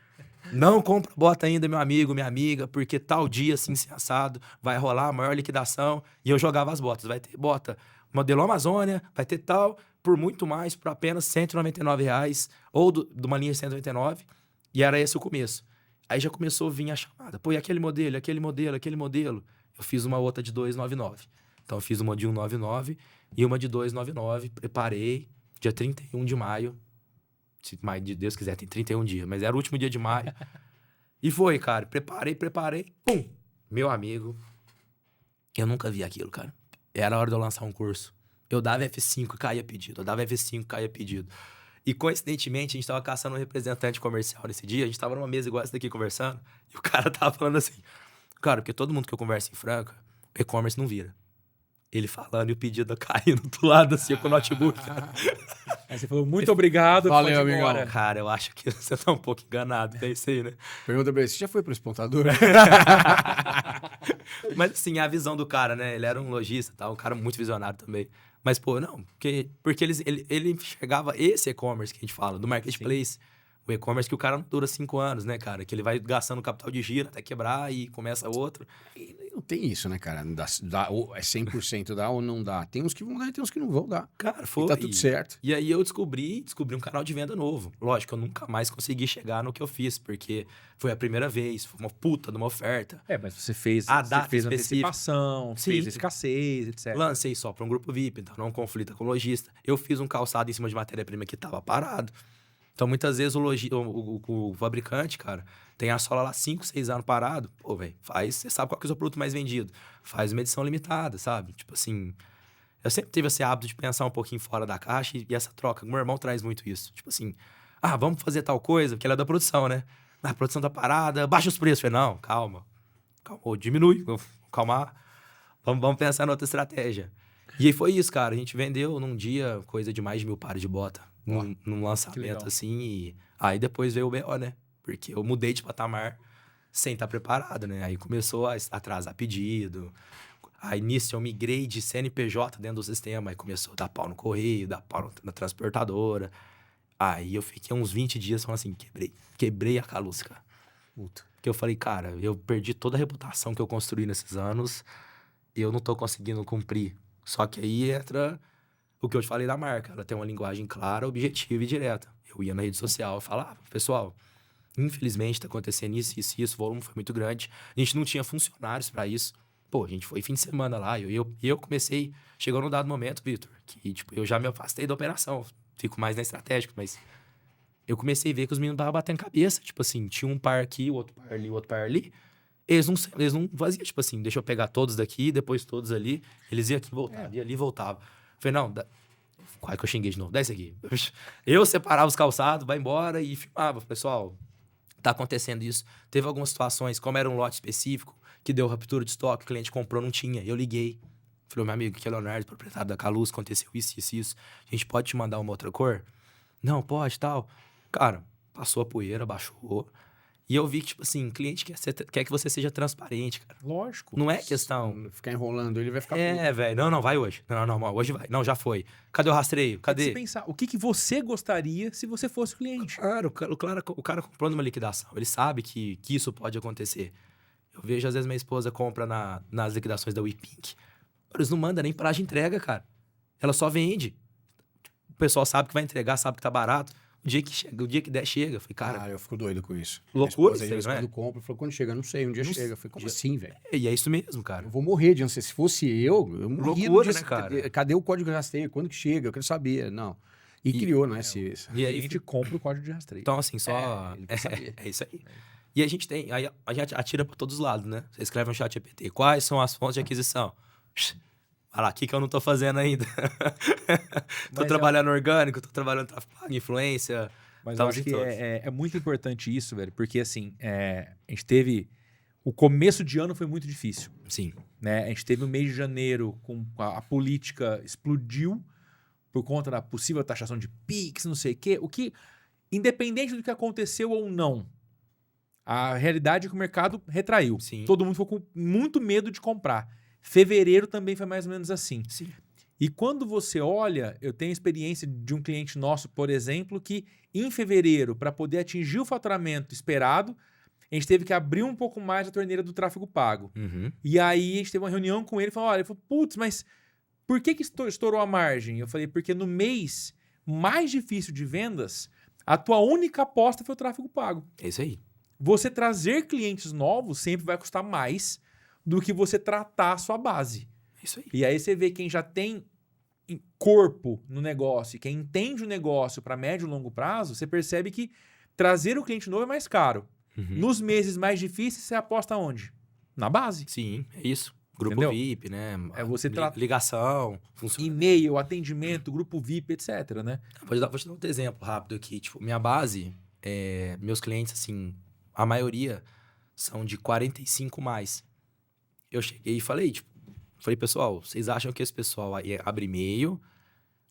Não compra bota ainda, meu amigo, minha amiga, porque tal dia, assim, assado, vai rolar a maior liquidação. E eu jogava as botas. Vai ter bota modelo Amazônia, vai ter tal, por muito mais, por apenas R$199, ou de uma linha de 199. E era esse o começo. Aí já começou a vir a chamada. Pô, e aquele modelo, aquele modelo. Eu fiz uma outra de 299. Então, eu fiz uma de 199 e uma de 299. Preparei, dia 31 de maio. Se Deus quiser, tem 31 dias. Mas era o último dia de maio. E foi, cara. Preparei. Pum! Meu amigo. Eu nunca vi aquilo, cara. Era a hora de eu lançar um curso. Eu dava F5, caía pedido. E, coincidentemente, a gente tava caçando um representante comercial nesse dia. A gente tava numa mesa igual essa daqui conversando. E o cara tava falando assim... Cara, porque todo mundo que eu converso em Franca, o e-commerce não vira. Ele falando e o pedido caindo do lado, assim, com o notebook. Aí você falou, muito obrigado. Valeu, pode ir embora. amigão. Cara, eu acho que você tá um pouco enganado. É isso aí, né? Pergunta pra ele, você já foi pro espontador? Mas, assim, a visão do cara, né? Ele era um lojista, tá? Um cara muito visionário também. Mas, pô, não. Porque ele enxergava esse e-commerce que a gente fala, do marketplace. Sim. O e-commerce que o cara não dura 5 anos, né, cara? Que ele vai gastando capital de giro até quebrar e começa outro. E não tem isso, né, cara? Ou é 100% dá ou não dá. Tem uns que vão dar e tem uns que não vão dar. Cara, foi. E tá tudo certo. E aí eu descobri um canal de venda novo. Lógico, eu nunca mais consegui chegar no que eu fiz, porque foi a primeira vez, foi uma puta de uma oferta. Mas você fez, antecipação, Sim. fez escassez, etc. Lancei só para um grupo VIP, então não conflita com o lojista. Eu fiz um calçado em cima de matéria-prima que tava parado. Então, muitas vezes, o fabricante, cara, tem a sola lá 5, 6 anos parado. Pô, velho, você sabe qual que é o seu produto mais vendido. Faz uma edição limitada, sabe? Tipo assim, eu sempre tive esse hábito de pensar um pouquinho fora da caixa e essa troca. Meu irmão traz muito isso. Tipo assim, vamos fazer tal coisa, porque ele é da produção, né? A produção tá parada, baixa os preços. Eu falei, não, calma, diminui, calmar. Vamos pensar em outra estratégia. E aí foi isso, cara. A gente vendeu num dia coisa de mais de 1.000 pares de bota. Num lançamento, assim, e aí depois veio o BO, né? Porque eu mudei de patamar sem estar preparado, né? Aí começou a atrasar pedido. Aí nisso eu migrei de CNPJ dentro do sistema, aí começou a dar pau no correio, dar pau na transportadora. Aí eu fiquei uns 20 dias falando assim, quebrei a caluça, cara. Puta. Porque eu falei, cara, eu perdi toda a reputação que eu construí nesses anos e eu não tô conseguindo cumprir. Só que aí entra... O que eu te falei da marca, ela tem uma linguagem clara, objetiva e direta. Eu ia na rede social e falava, pessoal, infelizmente tá acontecendo isso, o volume foi muito grande. A gente não tinha funcionários para isso. Pô, a gente foi fim de semana lá e eu comecei, chegou num dado momento, Vitor, que tipo, eu já me afastei da operação, fico mais na estratégica, mas eu comecei a ver que os meninos estavam batendo cabeça, tipo assim, tinha um par aqui, outro par ali, eles não faziam, tipo assim, deixa eu pegar todos daqui, depois todos ali, eles iam aqui, voltavam, ia ali e voltavam. Falei, não, quase que eu xinguei de novo, dá isso aqui. Eu separava os calçados, vai embora e filmava. Pessoal, tá acontecendo isso. Teve algumas situações, como era um lote específico, que deu ruptura de estoque, o cliente comprou, não tinha. Eu liguei. Falei, meu amigo, que é o Leonardo, proprietário da Caluz, aconteceu isso. A gente pode te mandar uma outra cor? Não, pode, tal. Cara, passou a poeira, baixou. E eu vi que, tipo assim, cliente quer que você seja transparente, cara. Lógico. Não é questão... Ficar enrolando, ele vai ficar... velho. Não, vai hoje. Não, hoje vai. Não, já foi. Cadê o rastreio? Cadê? Você pensar, o que você gostaria se você fosse o cliente? Claro, o cara comprou numa liquidação. Ele sabe que isso pode acontecer. Eu vejo, às vezes, minha esposa compra nas liquidações da WePink. Eles não mandam nem prazo de entrega, cara. Ela só vende. O pessoal sabe que vai entregar, sabe que tá barato. O dia que der, chega. Eu falei, Cara, cara, eu fico doido com isso. loucura Minha isso aí, esposa, não é? quando compra, falou, quando chega, não sei, um dia Não chega. Eu falei, como dia- assim, velho? e é isso mesmo, cara. Eu vou morrer de ansiedade. Se fosse eu morria no Loucura, dia. né, cara? Cadê o código de rastreio? Quando que chega? Eu quero saber. Não. E criou, não é? E A aí, gente compra o código de rastreio. então, assim, só. ele quer saber. É isso aí. E a gente tem. Aí a gente atira pra todos os lados, né? Você escreve no chat GPT. Quais são as fontes de aquisição? Vai lá, o que eu não tô fazendo ainda? Tô Mas trabalhando orgânico, tô trabalhando tráfego pago, influência. Mas eu Tamo acho em que todos. é muito importante isso, velho, porque assim, a gente teve. O começo de ano foi muito difícil, Sim. né? A gente teve o mês de janeiro com a política explodiu por conta da possível taxação de PIX, não sei o quê. O que, independente do que aconteceu ou não, a realidade é que o mercado retraiu. Sim. Todo mundo ficou com muito medo de comprar. Fevereiro também foi mais ou menos assim. Sim. E quando você olha, eu tenho experiência de um cliente nosso, por exemplo, que em fevereiro, para poder atingir o faturamento esperado, a gente teve que abrir um pouco mais a torneira do tráfego pago. Uhum. E aí a gente teve uma reunião com ele e falou: olha, ele falou, putz, mas por que estourou a margem? Eu falei, porque no mês mais difícil de vendas, a tua única aposta foi o tráfego pago. É isso aí. Você trazer clientes novos sempre vai custar mais do que você tratar a sua base. É isso aí. E aí você vê quem já tem corpo no negócio, quem entende o negócio para médio e longo prazo, você percebe que trazer o cliente novo é mais caro. Uhum. Nos meses mais difíceis, você aposta onde? Na base. Sim, é isso. Grupo Entendeu? VIP, né? É você trata- Ligação, funciona. E-mail, atendimento, grupo VIP, etc, né? Vou te dar outro exemplo rápido aqui. Tipo, minha base, meus clientes, assim, a maioria são de 45 mais. Eu cheguei e falei, pessoal, vocês acham que esse pessoal aí abre e-mail,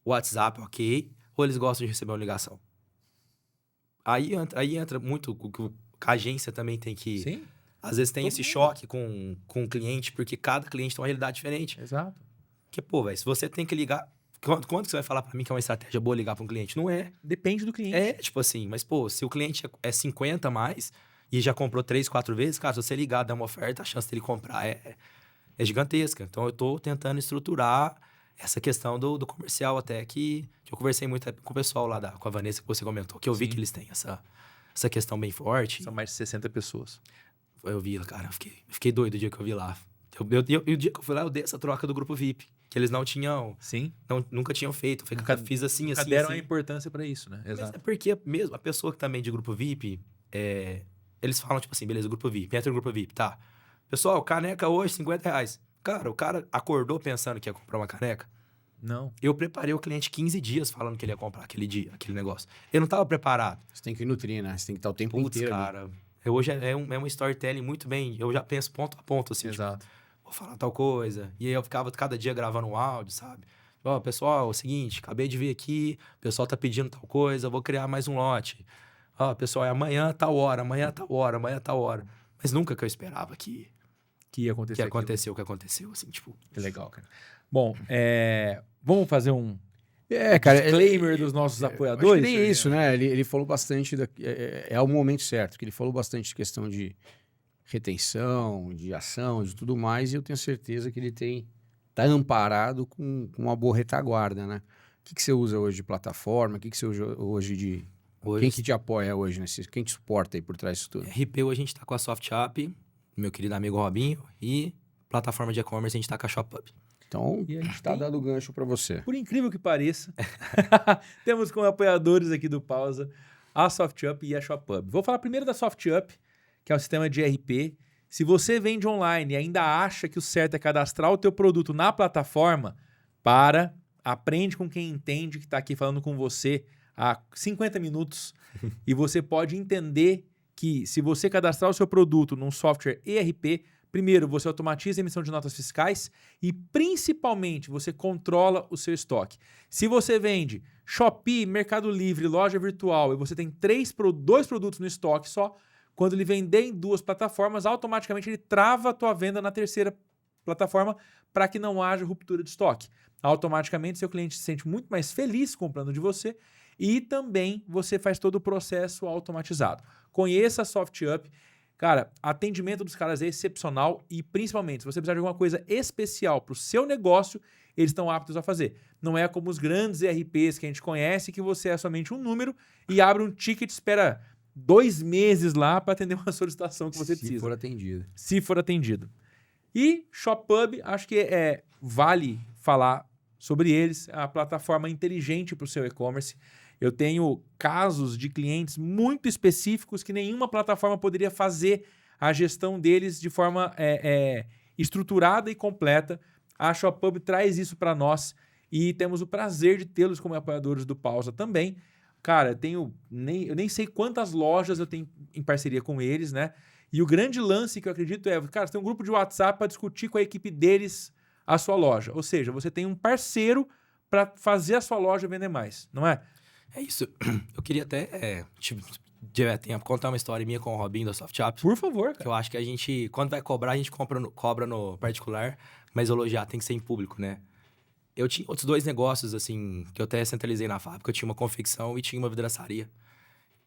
WhatsApp, ok, ou eles gostam de receber uma ligação? Aí entra muito o que a agência também tem que... Sim, Às vezes tem Todo esse mundo. choque com o cliente, porque cada cliente tem uma realidade diferente. exato. Porque, pô, velho, se você tem que ligar... Quanto que você vai falar pra mim que é uma estratégia boa ligar pra um cliente? Não é. Depende do cliente. É, tipo assim, mas, pô, se o cliente é 50 a mais e já comprou 3, 4 vezes, cara, se você ligar, dar uma oferta, a chance dele comprar é gigantesca. Então, eu tô tentando estruturar essa questão do comercial até que eu conversei muito com o pessoal lá com a Vanessa, que você comentou, que eu vi Sim. que eles têm essa questão bem forte. São mais de 60 pessoas. Eu vi, cara, eu fiquei doido o dia que eu vi lá. E o dia que eu fui lá, eu dei essa troca do grupo VIP, que eles não tinham, Sim. nunca tinham feito. Eu Nunca- fiz assim, Nunca assim, deram assim. a importância para isso, né? Mas Exato. é porque mesmo a pessoa que também de grupo VIP, eles falam, tipo assim, beleza, grupo VIP, entra no grupo VIP, tá. Pessoal, caneca hoje, R$50. Cara, o cara acordou pensando que ia comprar uma caneca. Não. Eu preparei o cliente 15 dias falando que ele ia comprar aquele dia, aquele negócio. Eu não tava preparado. Você tem que nutrir, né? Você tem que estar o tempo Putz, inteiro ali. cara, hoje é um storytelling muito bem, eu já penso ponto a ponto, assim, tipo, Exato. vou falar tal coisa. E aí eu ficava cada dia gravando um áudio, sabe? Ó, pessoal, é o seguinte, acabei de ver aqui, o pessoal tá pedindo tal coisa, eu vou criar mais um lote. Ó, pessoal, é amanhã tal hora, amanhã tal hora, amanhã tal hora. Mas nunca que eu esperava que Que ia acontecer. aquilo. aconteceu o que aconteceu, assim, tipo... Que legal, cara. Bom, vamos fazer um Cara, disclaimer dos nossos acho que apoiadores? nem isso, né? Ele falou bastante, é o momento certo, que ele falou bastante de questão de retenção, de ação, de tudo mais, e eu tenho certeza que ele tá amparado com uma boa retaguarda, né? O que você usa hoje de plataforma? O que você usa hoje de... Hoje, Quem que te apoia hoje, né? Quem te suporta aí por trás disso tudo? RP, hoje a gente tá com a SoftUp, meu querido amigo Robinho, e plataforma de e-commerce a gente tá com a ShopUp. Então, E a gente tá tem- dando gancho para você. Por incrível que pareça, temos como apoiadores aqui do Pausa a SoftUp e a ShopUp. Vou falar primeiro da SoftUp, que é o sistema de ERP. Se você vende online e ainda acha que o certo é cadastrar o teu produto na plataforma, aprende com quem entende, que está aqui falando com você há 50 minutos, e você pode entender que se você cadastrar o seu produto num software ERP, primeiro, você automatiza a emissão de notas fiscais e, principalmente, você controla o seu estoque. Se você vende Shopee, Mercado Livre, loja virtual e você tem dois produtos no estoque só, quando ele vender em duas plataformas, automaticamente ele trava a tua venda na terceira plataforma para que não haja ruptura de estoque. Automaticamente, seu cliente se sente muito mais feliz comprando de você e também você faz todo o processo automatizado. Conheça a SoftUp. Cara, atendimento dos caras é excepcional e, principalmente, se você precisar de alguma coisa especial para o seu negócio, eles estão aptos a fazer. Não é como os grandes ERPs que a gente conhece, que você é somente um número e abre um ticket e espera 2 meses lá para atender uma solicitação que você precisa. Se for atendido. Se for atendido. E ShopHub, acho que vale falar sobre eles, a plataforma inteligente para o seu e-commerce. Eu tenho casos de clientes muito específicos que nenhuma plataforma poderia fazer a gestão deles de forma estruturada e completa. A ShopHub traz isso para nós e temos o prazer de tê-los como apoiadores do Pausa também. Cara, eu nem sei quantas lojas eu tenho em parceria com eles, né? E o grande lance que eu acredito cara, você tem um grupo de WhatsApp para discutir com a equipe deles a sua loja. Ou seja, você tem um parceiro para fazer a sua loja vender mais, não é? É isso. Eu queria até, tiver tempo, contar uma história minha com o Robinho da SoftShop. Por favor, Que cara. eu acho que a gente, quando vai cobrar, a gente cobra no particular, mas elogiar tem que ser em público, né? Eu tinha outros 2 negócios, assim, que eu até centralizei na fábrica. Eu tinha uma confecção e tinha uma vidraçaria.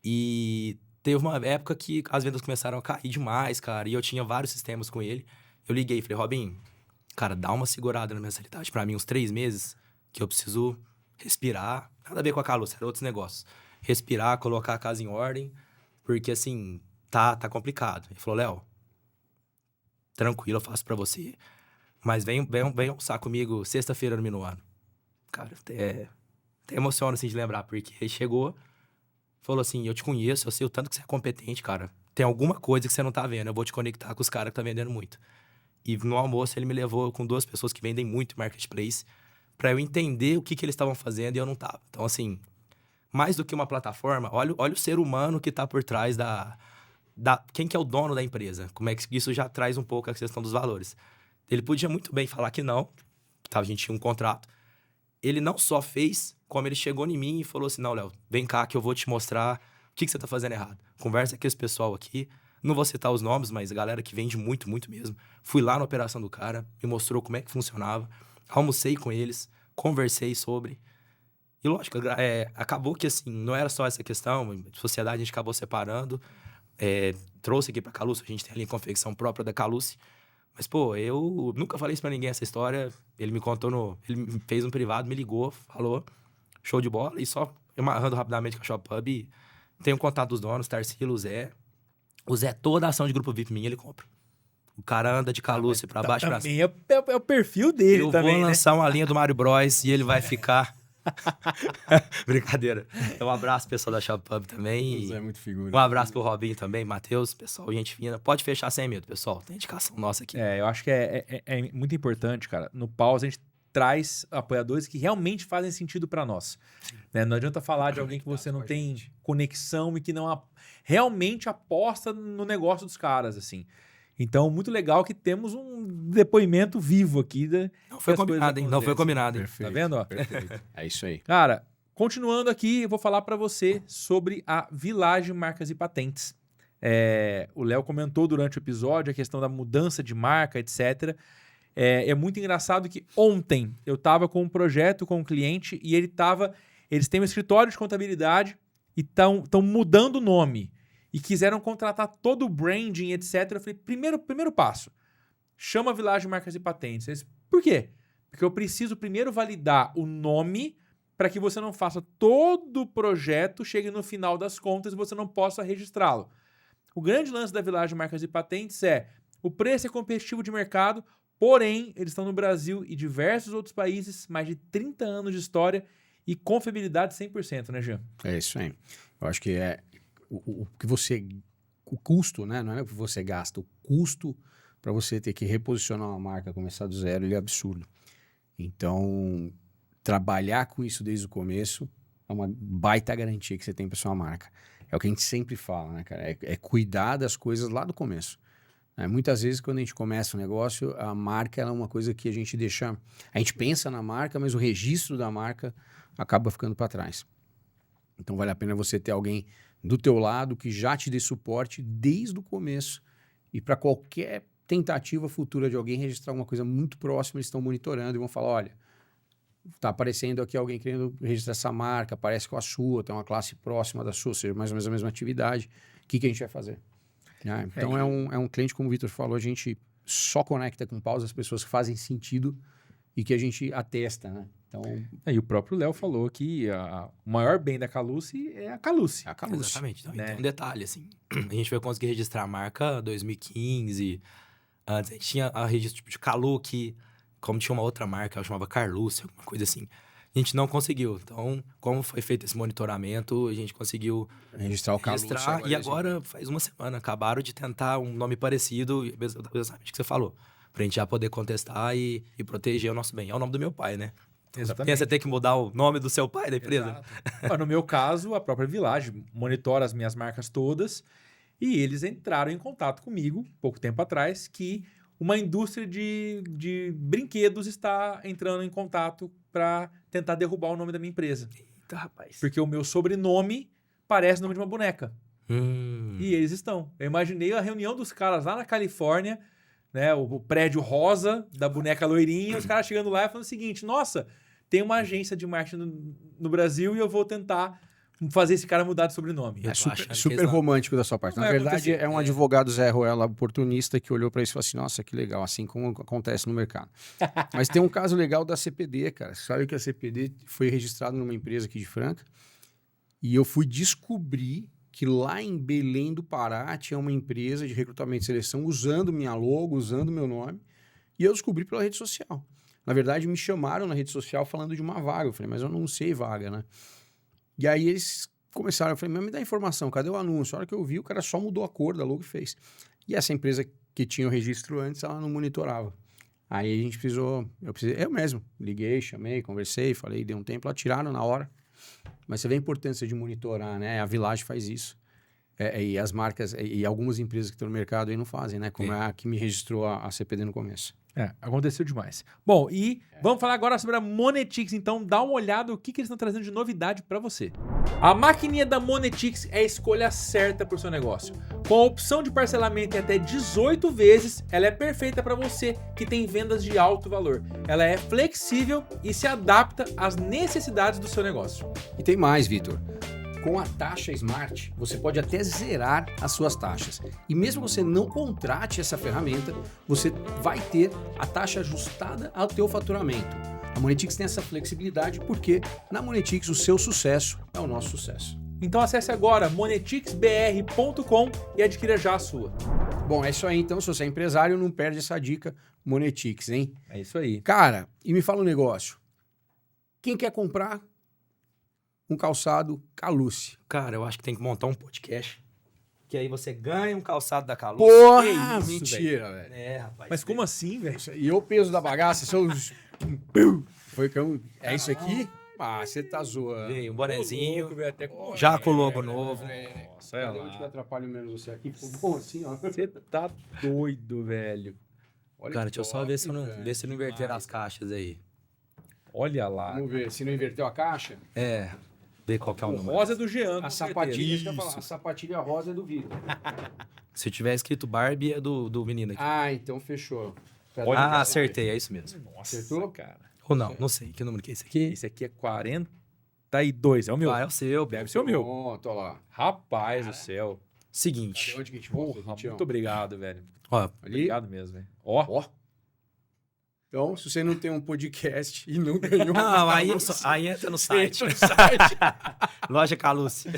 E teve uma época que as vendas começaram a cair demais, cara, e eu tinha vários sistemas com ele. Eu liguei e falei, Robinho, cara, dá uma segurada na mensalidade pra mim, uns 3 meses, que eu preciso respirar. Nada a ver com a Caluça, era outros negócios. Respirar, colocar a casa em ordem, porque, assim, tá complicado. Ele falou, Léo, tranquilo, eu faço pra você, mas vem almoçar comigo sexta-feira no Minuano. Cara, até emociono, assim, de lembrar, porque ele chegou, falou assim, eu te conheço, eu sei o tanto que você é competente, cara. Tem alguma coisa que você não tá vendo, eu vou te conectar com os caras que tá vendendo muito. E no almoço ele me levou com 2 pessoas que vendem muito marketplace pra eu entender o que eles estavam fazendo e eu não tava. Então, assim, mais do que uma plataforma, olha o ser humano que tá por trás quem que é o dono da empresa. Como é que isso já traz um pouco a questão dos valores. Ele podia muito bem falar que não, a gente tinha um contrato. Ele não só fez, como ele chegou em mim e falou assim, não, Léo, vem cá que eu vou te mostrar o que você tá fazendo errado. Conversa com esse pessoal aqui. Não vou citar os nomes, mas a galera que vende muito, muito mesmo. Fui lá na operação do cara, me mostrou como é que funcionava. Almocei com eles, conversei sobre. E lógico, acabou que assim, não era só essa questão. Sociedade a gente acabou separando. Trouxe aqui pra Caluce, a gente tem ali a confecção própria da Caluce. Mas, pô, eu nunca falei isso pra ninguém, essa história. Ele me contou ele me fez um privado, me ligou, falou, show de bola. E só amarrando rapidamente com a ShopHub, tenho contato dos donos, Tarsila, o Zé. O Zé, toda a ação de grupo VIP minha, ele compra. O cara anda de Caluce pra baixo pra cima. Também é o perfil dele Eu também, vou lançar uma linha do Mario Bros e ele vai ficar... Brincadeira. Então, um abraço, pessoal da ShopHub também. É muito figura. Um abraço pro Robinho também, Matheus, pessoal, gente fina. Pode fechar sem medo, pessoal. Tem indicação nossa aqui. Eu acho que é muito importante, cara. No Pause, a gente traz apoiadores que realmente fazem sentido para nós. Né? Não adianta falar de alguém que você não tem conexão e que não realmente aposta no negócio dos caras, assim. Então, muito legal que temos um depoimento vivo aqui. Não foi combinado, hein? Não foi combinado, hein? Perfeito, tá vendo? Ó? Perfeito. É isso aí. Cara, continuando aqui, eu vou falar para você sobre a Village Marcas e Patentes. O Léo comentou durante o episódio a questão da mudança de marca, etc. É muito engraçado que ontem eu estava com um projeto com um cliente e eles têm um escritório de contabilidade e estão mudando o nome e quiseram contratar todo o branding, etc. Eu falei, primeiro passo, chama a Village Marcas e Patentes. Eles, por quê? Porque eu preciso primeiro validar o nome para que você não faça todo o projeto, chegue no final das contas e você não possa registrá-lo. O grande lance da Village Marcas e Patentes o preço é competitivo de mercado, porém, eles estão no Brasil e diversos outros países, mais de 30 anos de história e confiabilidade 100%, né, Jean? É isso aí. Eu acho que o que você... O custo, né? Não é o que você gasta. O custo para você ter que reposicionar uma marca, começar do zero, ele é absurdo. Então, trabalhar com isso desde o começo é uma baita garantia que você tem para sua marca. É o que a gente sempre fala, né, cara? É cuidar das coisas lá do começo. Muitas vezes, quando a gente começa um negócio, a marca é uma coisa que a gente deixa... A gente pensa na marca, mas o registro da marca acaba ficando para trás. Então, vale a pena você ter alguém do teu lado que já te dê suporte desde o começo. E para qualquer tentativa futura de alguém registrar alguma coisa muito próxima, eles estão monitorando e vão falar, olha, tá aparecendo aqui alguém querendo registrar essa marca, parece com a sua, tem uma classe próxima da sua, ou seja, mais ou menos a mesma atividade. O que a gente vai fazer? Né? Então é um cliente, como o Vitor falou, a gente só conecta com pausa as pessoas que fazem sentido e que a gente atesta, né? Então, E o próprio Léo falou que o maior bem da Caluce é a Caluce. é a Caluce. Exatamente. Então, né? tem um detalhe, assim. A gente foi conseguir registrar a marca em 2015. Antes a gente tinha a registro tipo de Calu, que como tinha uma outra marca, ela chamava Carluce, alguma coisa assim. A gente não conseguiu. Então, como foi feito esse monitoramento, a gente conseguiu Registrar o Caluce. registrar. E agora, faz uma semana, acabaram de tentar um nome parecido, exatamente o que você falou. Pra gente já poder contestar e proteger o nosso bem. É o nome do meu pai, né? Exatamente. Você tem que mudar o nome do seu pai da empresa? Exato. No meu caso, a própria Village monitora as minhas marcas todas e eles entraram em contato comigo, pouco tempo atrás, que uma indústria de brinquedos está entrando em contato para tentar derrubar o nome da minha empresa. Eita, rapaz. Porque o meu sobrenome parece o nome de uma boneca. E eles estão. Eu imaginei a reunião dos caras lá na Califórnia, né, o prédio rosa da boneca loirinha, os caras chegando lá e falando o seguinte: nossa, tem uma agência de marketing no Brasil e eu vou tentar fazer esse cara mudar de sobrenome. Eu É tô achando que super eles não- romântico da sua parte. Não Na vai verdade, acontecer. é um advogado Zé Ruela oportunista que olhou para isso e falou assim, nossa, que legal, assim como acontece no mercado. Mas tem um caso legal da CPD, cara. Você sabe que a CPD foi registrada numa empresa aqui de Franca e eu fui descobrir que lá em Belém do Pará tinha uma empresa de recrutamento e seleção usando minha logo, usando meu nome, e eu descobri pela rede social. Na verdade, me chamaram na rede social falando de uma vaga. Eu falei, mas eu não sei vaga, né? E aí eles começaram, eu falei, mas me dá informação, cadê o anúncio? A hora que eu vi, o cara só mudou a cor da logo e fez. E essa empresa que tinha o registro antes, ela não monitorava. Aí a gente precisou, eu mesmo, liguei, chamei, conversei, falei, dei um tempo, lá tiraram na hora. Mas você vê a importância de monitorar, né? A Village faz isso. E as marcas, e algumas empresas que estão no mercado aí não fazem, né? Como é a que me registrou a CPD no começo. Aconteceu demais. Bom, e vamos falar agora sobre a Monetics, então dá uma olhada o que eles estão trazendo de novidade para você. A maquininha da Monetics é a escolha certa para o seu negócio. Com a opção de parcelamento em até 18 vezes, ela é perfeita para você que tem vendas de alto valor. Ela é flexível e se adapta às necessidades do seu negócio. E tem mais, Vitor. Com a taxa Smart, você pode até zerar as suas taxas. E mesmo você não contrate essa ferramenta, você vai ter a taxa ajustada ao teu faturamento. A Monetics tem essa flexibilidade porque na Monetics o seu sucesso é o nosso sucesso. Então acesse agora monetixbr.com e adquira já a sua. Bom, é isso aí então. Se você é empresário, não perde essa dica Monetics, hein? É isso aí. Cara, e me fala um negócio. Quem quer comprar um calçado Caluce? Cara, eu acho que tem que montar um podcast. Que aí você ganha um calçado da Calu. Porra, isso, mentira, velho. É, rapaz. Mas como assim, velho? E o peso da bagaça, são os... Foi que é isso aqui? Ah, você tá zoando. Veio um bonezinho. Até com... Já com o logo novo. Nossa, olha Eu te lá. atrapalho menos você aqui. Ficou bom assim, ó. Você tá doido, velho. Olha Cara, que deixa eu só top, ver se não, velho. ver se não inverter as caixas aí. Olha lá. Vamos ver, se não inverteu a caixa. É. Ver qual que é o O número. rosa é do Jean, com A certeza. sapatilha, deixa eu falar, a sapatilha rosa é do Vitor. Se tiver escrito Barbie, é do menino aqui. Ah, então fechou. Pera Olha, aí. Ah, acertei, é isso mesmo. Nossa, Acertou? cara. Ou não, não sei. Que número que é esse aqui? Esse aqui é 42, é o meu. Ah, é o seu. Deve ser o meu. Pronto, olha lá. Rapaz do céu. Seguinte. Cadê onde que a gente mostra, Porra, Tião? muito obrigado, velho. Ó, Ali. Obrigado mesmo, velho. Ó, Ó. Então, se você não tem um podcast e não ganhou... não, uma aí, Caluce, aí entra no site. entra no site. Loja Caluce.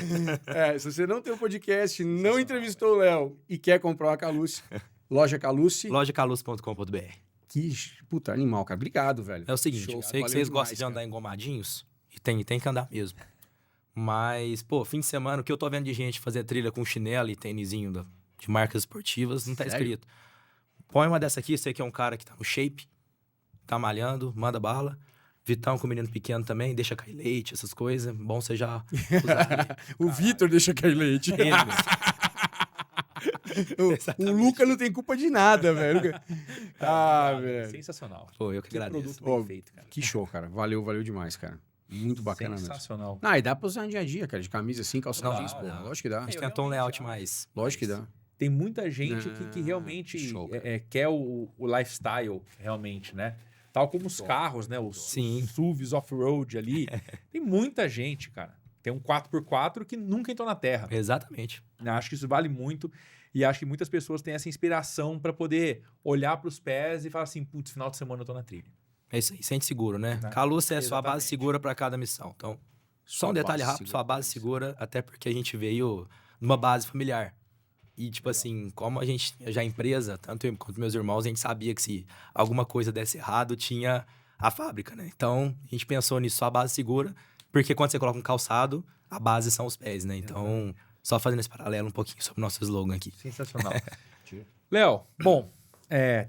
Se você não tem um podcast, não entrevistou o Léo e quer comprar uma Caluce, loja Caluce, Lojacaluce.com.br. que puta animal, cara. Obrigado, velho. É o seguinte, Show, eu sei que valeu vocês demais, gostam de cara. andar engomadinhos. E tem que andar mesmo. Mas, pô, fim de semana, o que eu tô vendo de gente fazer trilha com chinelo e tênisinho de marcas esportivas, não tá Sério? escrito. Põe uma dessa aqui, você que é um cara que tá no shape, tá malhando, manda bala. Vitão com menino pequeno também, deixa cair leite, essas coisas. Bom você já usar. O Vitor deixa cair leite. Ele mesmo. O Luca não tem culpa de nada, velho. Velho. sensacional. Pô, eu que Que agradeço. produto bem Ó, feito, cara. Que show, cara. Valeu demais, cara. Muito bacana mesmo. Sensacional. E dá pra usar no dia a dia, cara. De camisa assim, calça Não, jeans, pô. não. Lógico que dá. A gente tentou um layout mais... Lógico que dá. Tem muita gente que realmente show, cara. quer o lifestyle, realmente, né? Tal como os carros, né? Os Sim. SUVs off-road ali. Tem muita gente, cara. Tem um 4x4 que nunca entrou na terra. Exatamente. Acho que isso vale muito. E acho que muitas pessoas têm essa inspiração para poder olhar para os pés e falar assim, putz, final de semana eu tô na trilha. É isso aí, sente seguro, né? Né? Caluce é sua base Exatamente. segura para cada missão. Então, só Sua um detalhe base rápido, sua segura. base segura, até porque a gente veio numa base familiar. E, tipo assim, como a gente já é empresa, tanto eu quanto meus irmãos, a gente sabia que se alguma coisa desse errado, tinha a fábrica, né? Então, a gente pensou nisso, sua base segura, porque quando você coloca um calçado, a base são os pés, né? Então, só fazendo esse paralelo um pouquinho sobre o nosso slogan aqui. Sensacional. Léo, bom,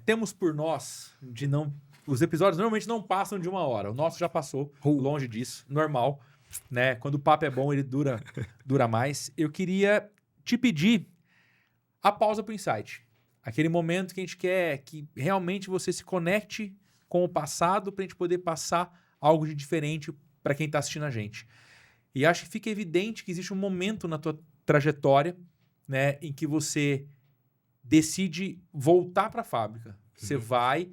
temos por nós de não... Os episódios normalmente não passam de 1 hora. O nosso já passou, longe disso, normal, né? Quando o papo é bom, ele dura mais. Eu queria te pedir a pausa pro insight. Aquele momento que a gente quer que realmente você se conecte com o passado pra gente poder passar algo de diferente para quem tá assistindo a gente. E acho que fica evidente que existe um momento na tua trajetória, né, em que você decide voltar para a fábrica. Você vai,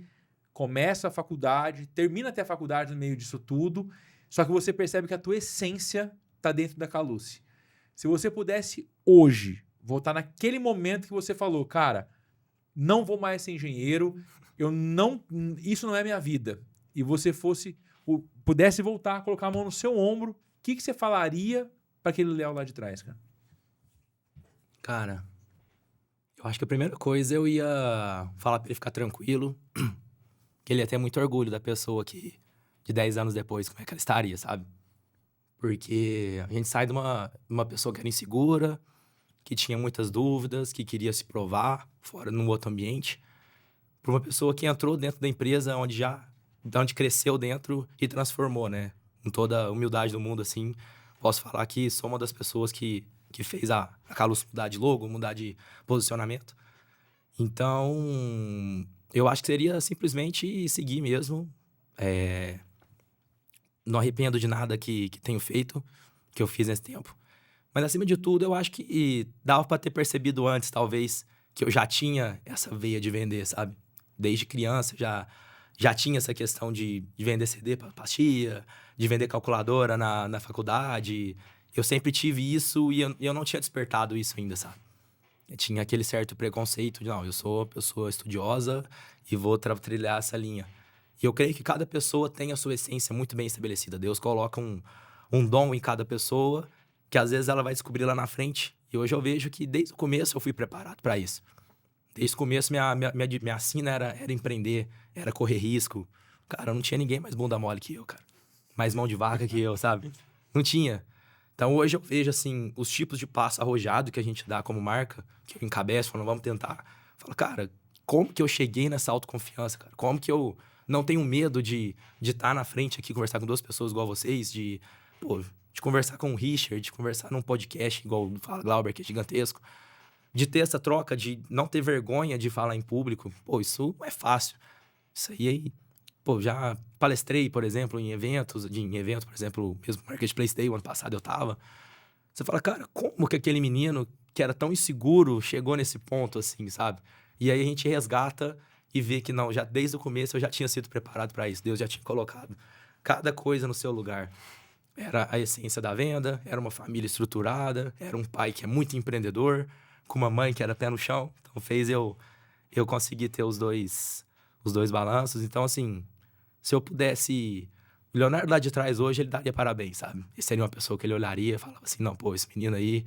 começa a faculdade, termina até a faculdade no meio disso tudo, só que você percebe que a tua essência tá dentro da Caluce. Se você pudesse hoje voltar naquele momento que você falou, cara, não vou mais ser engenheiro, isso não é minha vida. E você pudesse voltar, colocar a mão no seu ombro, o que você falaria para aquele Léo lá de trás, cara? Cara, eu acho que a primeira coisa eu ia falar pra ele ficar tranquilo, que ele ia ter muito orgulho da pessoa que, de 10 anos depois, como é que ela estaria, sabe? Porque a gente sai de uma pessoa que era insegura, que tinha muitas dúvidas, que queria se provar fora, num outro ambiente, para uma pessoa que entrou dentro da empresa onde cresceu dentro e transformou, né? Com toda a humildade do mundo, assim, posso falar que sou uma das pessoas que fez a Caluce mudar de logo, mudar de posicionamento. Então, eu acho que seria simplesmente seguir mesmo. Não arrependo de nada que tenho feito, que eu fiz nesse tempo. Mas, acima de tudo, eu acho que dava pra ter percebido antes, talvez, que eu já tinha essa veia de vender, sabe? Desde criança, já tinha essa questão de vender CD pra pastia, de vender calculadora na faculdade. Eu sempre tive isso e eu não tinha despertado isso ainda, sabe? Eu tinha aquele certo preconceito de, não, eu sou uma pessoa estudiosa e vou trilhar essa linha. E eu creio que cada pessoa tem a sua essência muito bem estabelecida. Deus coloca um dom em cada pessoa que às vezes ela vai descobrir lá na frente. E hoje eu vejo que desde o começo eu fui preparado para isso. Desde o começo minha sina era empreender, era correr risco. Cara, não tinha ninguém mais bunda mole que eu, cara. Mais mão de vaca que eu, sabe? Não tinha. Então hoje eu vejo, assim, os tipos de passo arrojado que a gente dá como marca, que eu encabeço, falando, vamos tentar. Falo, cara, como que eu cheguei nessa autoconfiança, cara? Como que eu não tenho medo de estar na frente aqui, conversar com 2 pessoas igual vocês, de conversar com o Richard, de conversar num podcast igual o Fala Glauber, que é gigantesco. De ter essa troca, de não ter vergonha de falar em público. Pô, isso não é fácil. Isso aí, já palestrei, por exemplo, em eventos, por exemplo, mesmo Marketplace Day, o ano passado eu tava. Você fala, cara, como que aquele menino que era tão inseguro chegou nesse ponto, assim, sabe? E aí a gente resgata e vê que não, já desde o começo eu já tinha sido preparado para isso. Deus já tinha colocado cada coisa no seu lugar. Era a essência da venda, era uma família estruturada, era um pai que é muito empreendedor, com uma mãe que era pé no chão. Então fez eu conseguir ter os dois balanços. Então, assim, se eu pudesse... O Leonardo lá de trás hoje, ele daria parabéns, sabe? Ele seria uma pessoa que ele olharia e falava assim, não, pô, esse menino aí,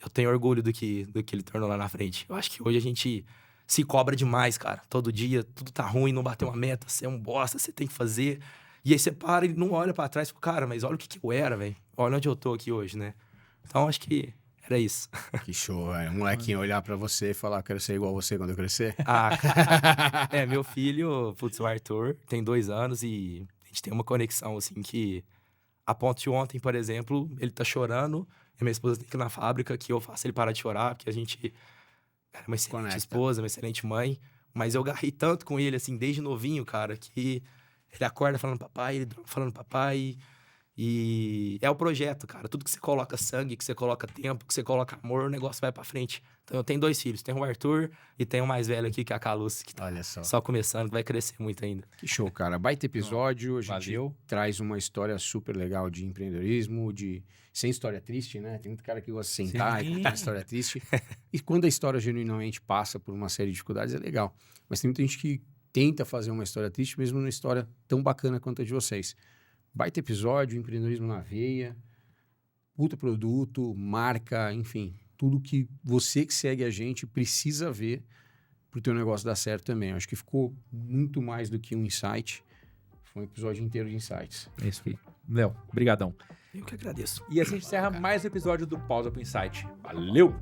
eu tenho orgulho do que ele tornou lá na frente. Eu acho que hoje a gente se cobra demais, cara. Todo dia, tudo tá ruim, não bateu uma meta, você é um bosta, você tem que fazer. E aí você para e não olha pra trás e fala, cara, mas olha o que eu era, velho. Olha onde eu tô aqui hoje, né? Então, acho que era isso. Que show, velho. Um molequinho olhar pra você e falar, quero ser igual você quando eu crescer. Ah, cara. Meu filho, o Arthur, tem 2 anos e a gente tem uma conexão, assim, que... A ponto de ontem, por exemplo, ele tá chorando e minha esposa tem que ir na fábrica, que eu faço ele parar de chorar, porque a gente é uma excelente esposa, uma excelente mãe. Mas eu garrei tanto com ele, assim, desde novinho, cara, que ele acorda falando papai, ele dorme falando papai. E é o projeto, cara. Tudo que você coloca sangue, que você coloca tempo, que você coloca amor, o negócio vai pra frente. Então eu tenho 2 filhos. Tenho o Arthur e tenho o mais velho aqui, que é a Caluce, que tá Olha só. só começando, vai crescer muito ainda. Que show, cara. Baita episódio. A gente Valeu. traz uma história super legal de empreendedorismo, sem história triste, né? Tem muito cara que gosta de sentar e contar história triste. E quando a história genuinamente passa por uma série de dificuldades, é legal. Mas tem muita gente que tenta fazer uma história triste, mesmo numa história tão bacana quanto a de vocês. Baita episódio, empreendedorismo na veia, puta produto, marca, enfim, tudo que você que segue a gente precisa ver pro teu negócio dar certo também. Eu acho que ficou muito mais do que um insight. Foi um episódio inteiro de insights. É isso aí. Léo, brigadão. Eu que agradeço. E assim a gente encerra mais um episódio do Pausa pro Insight. Valeu!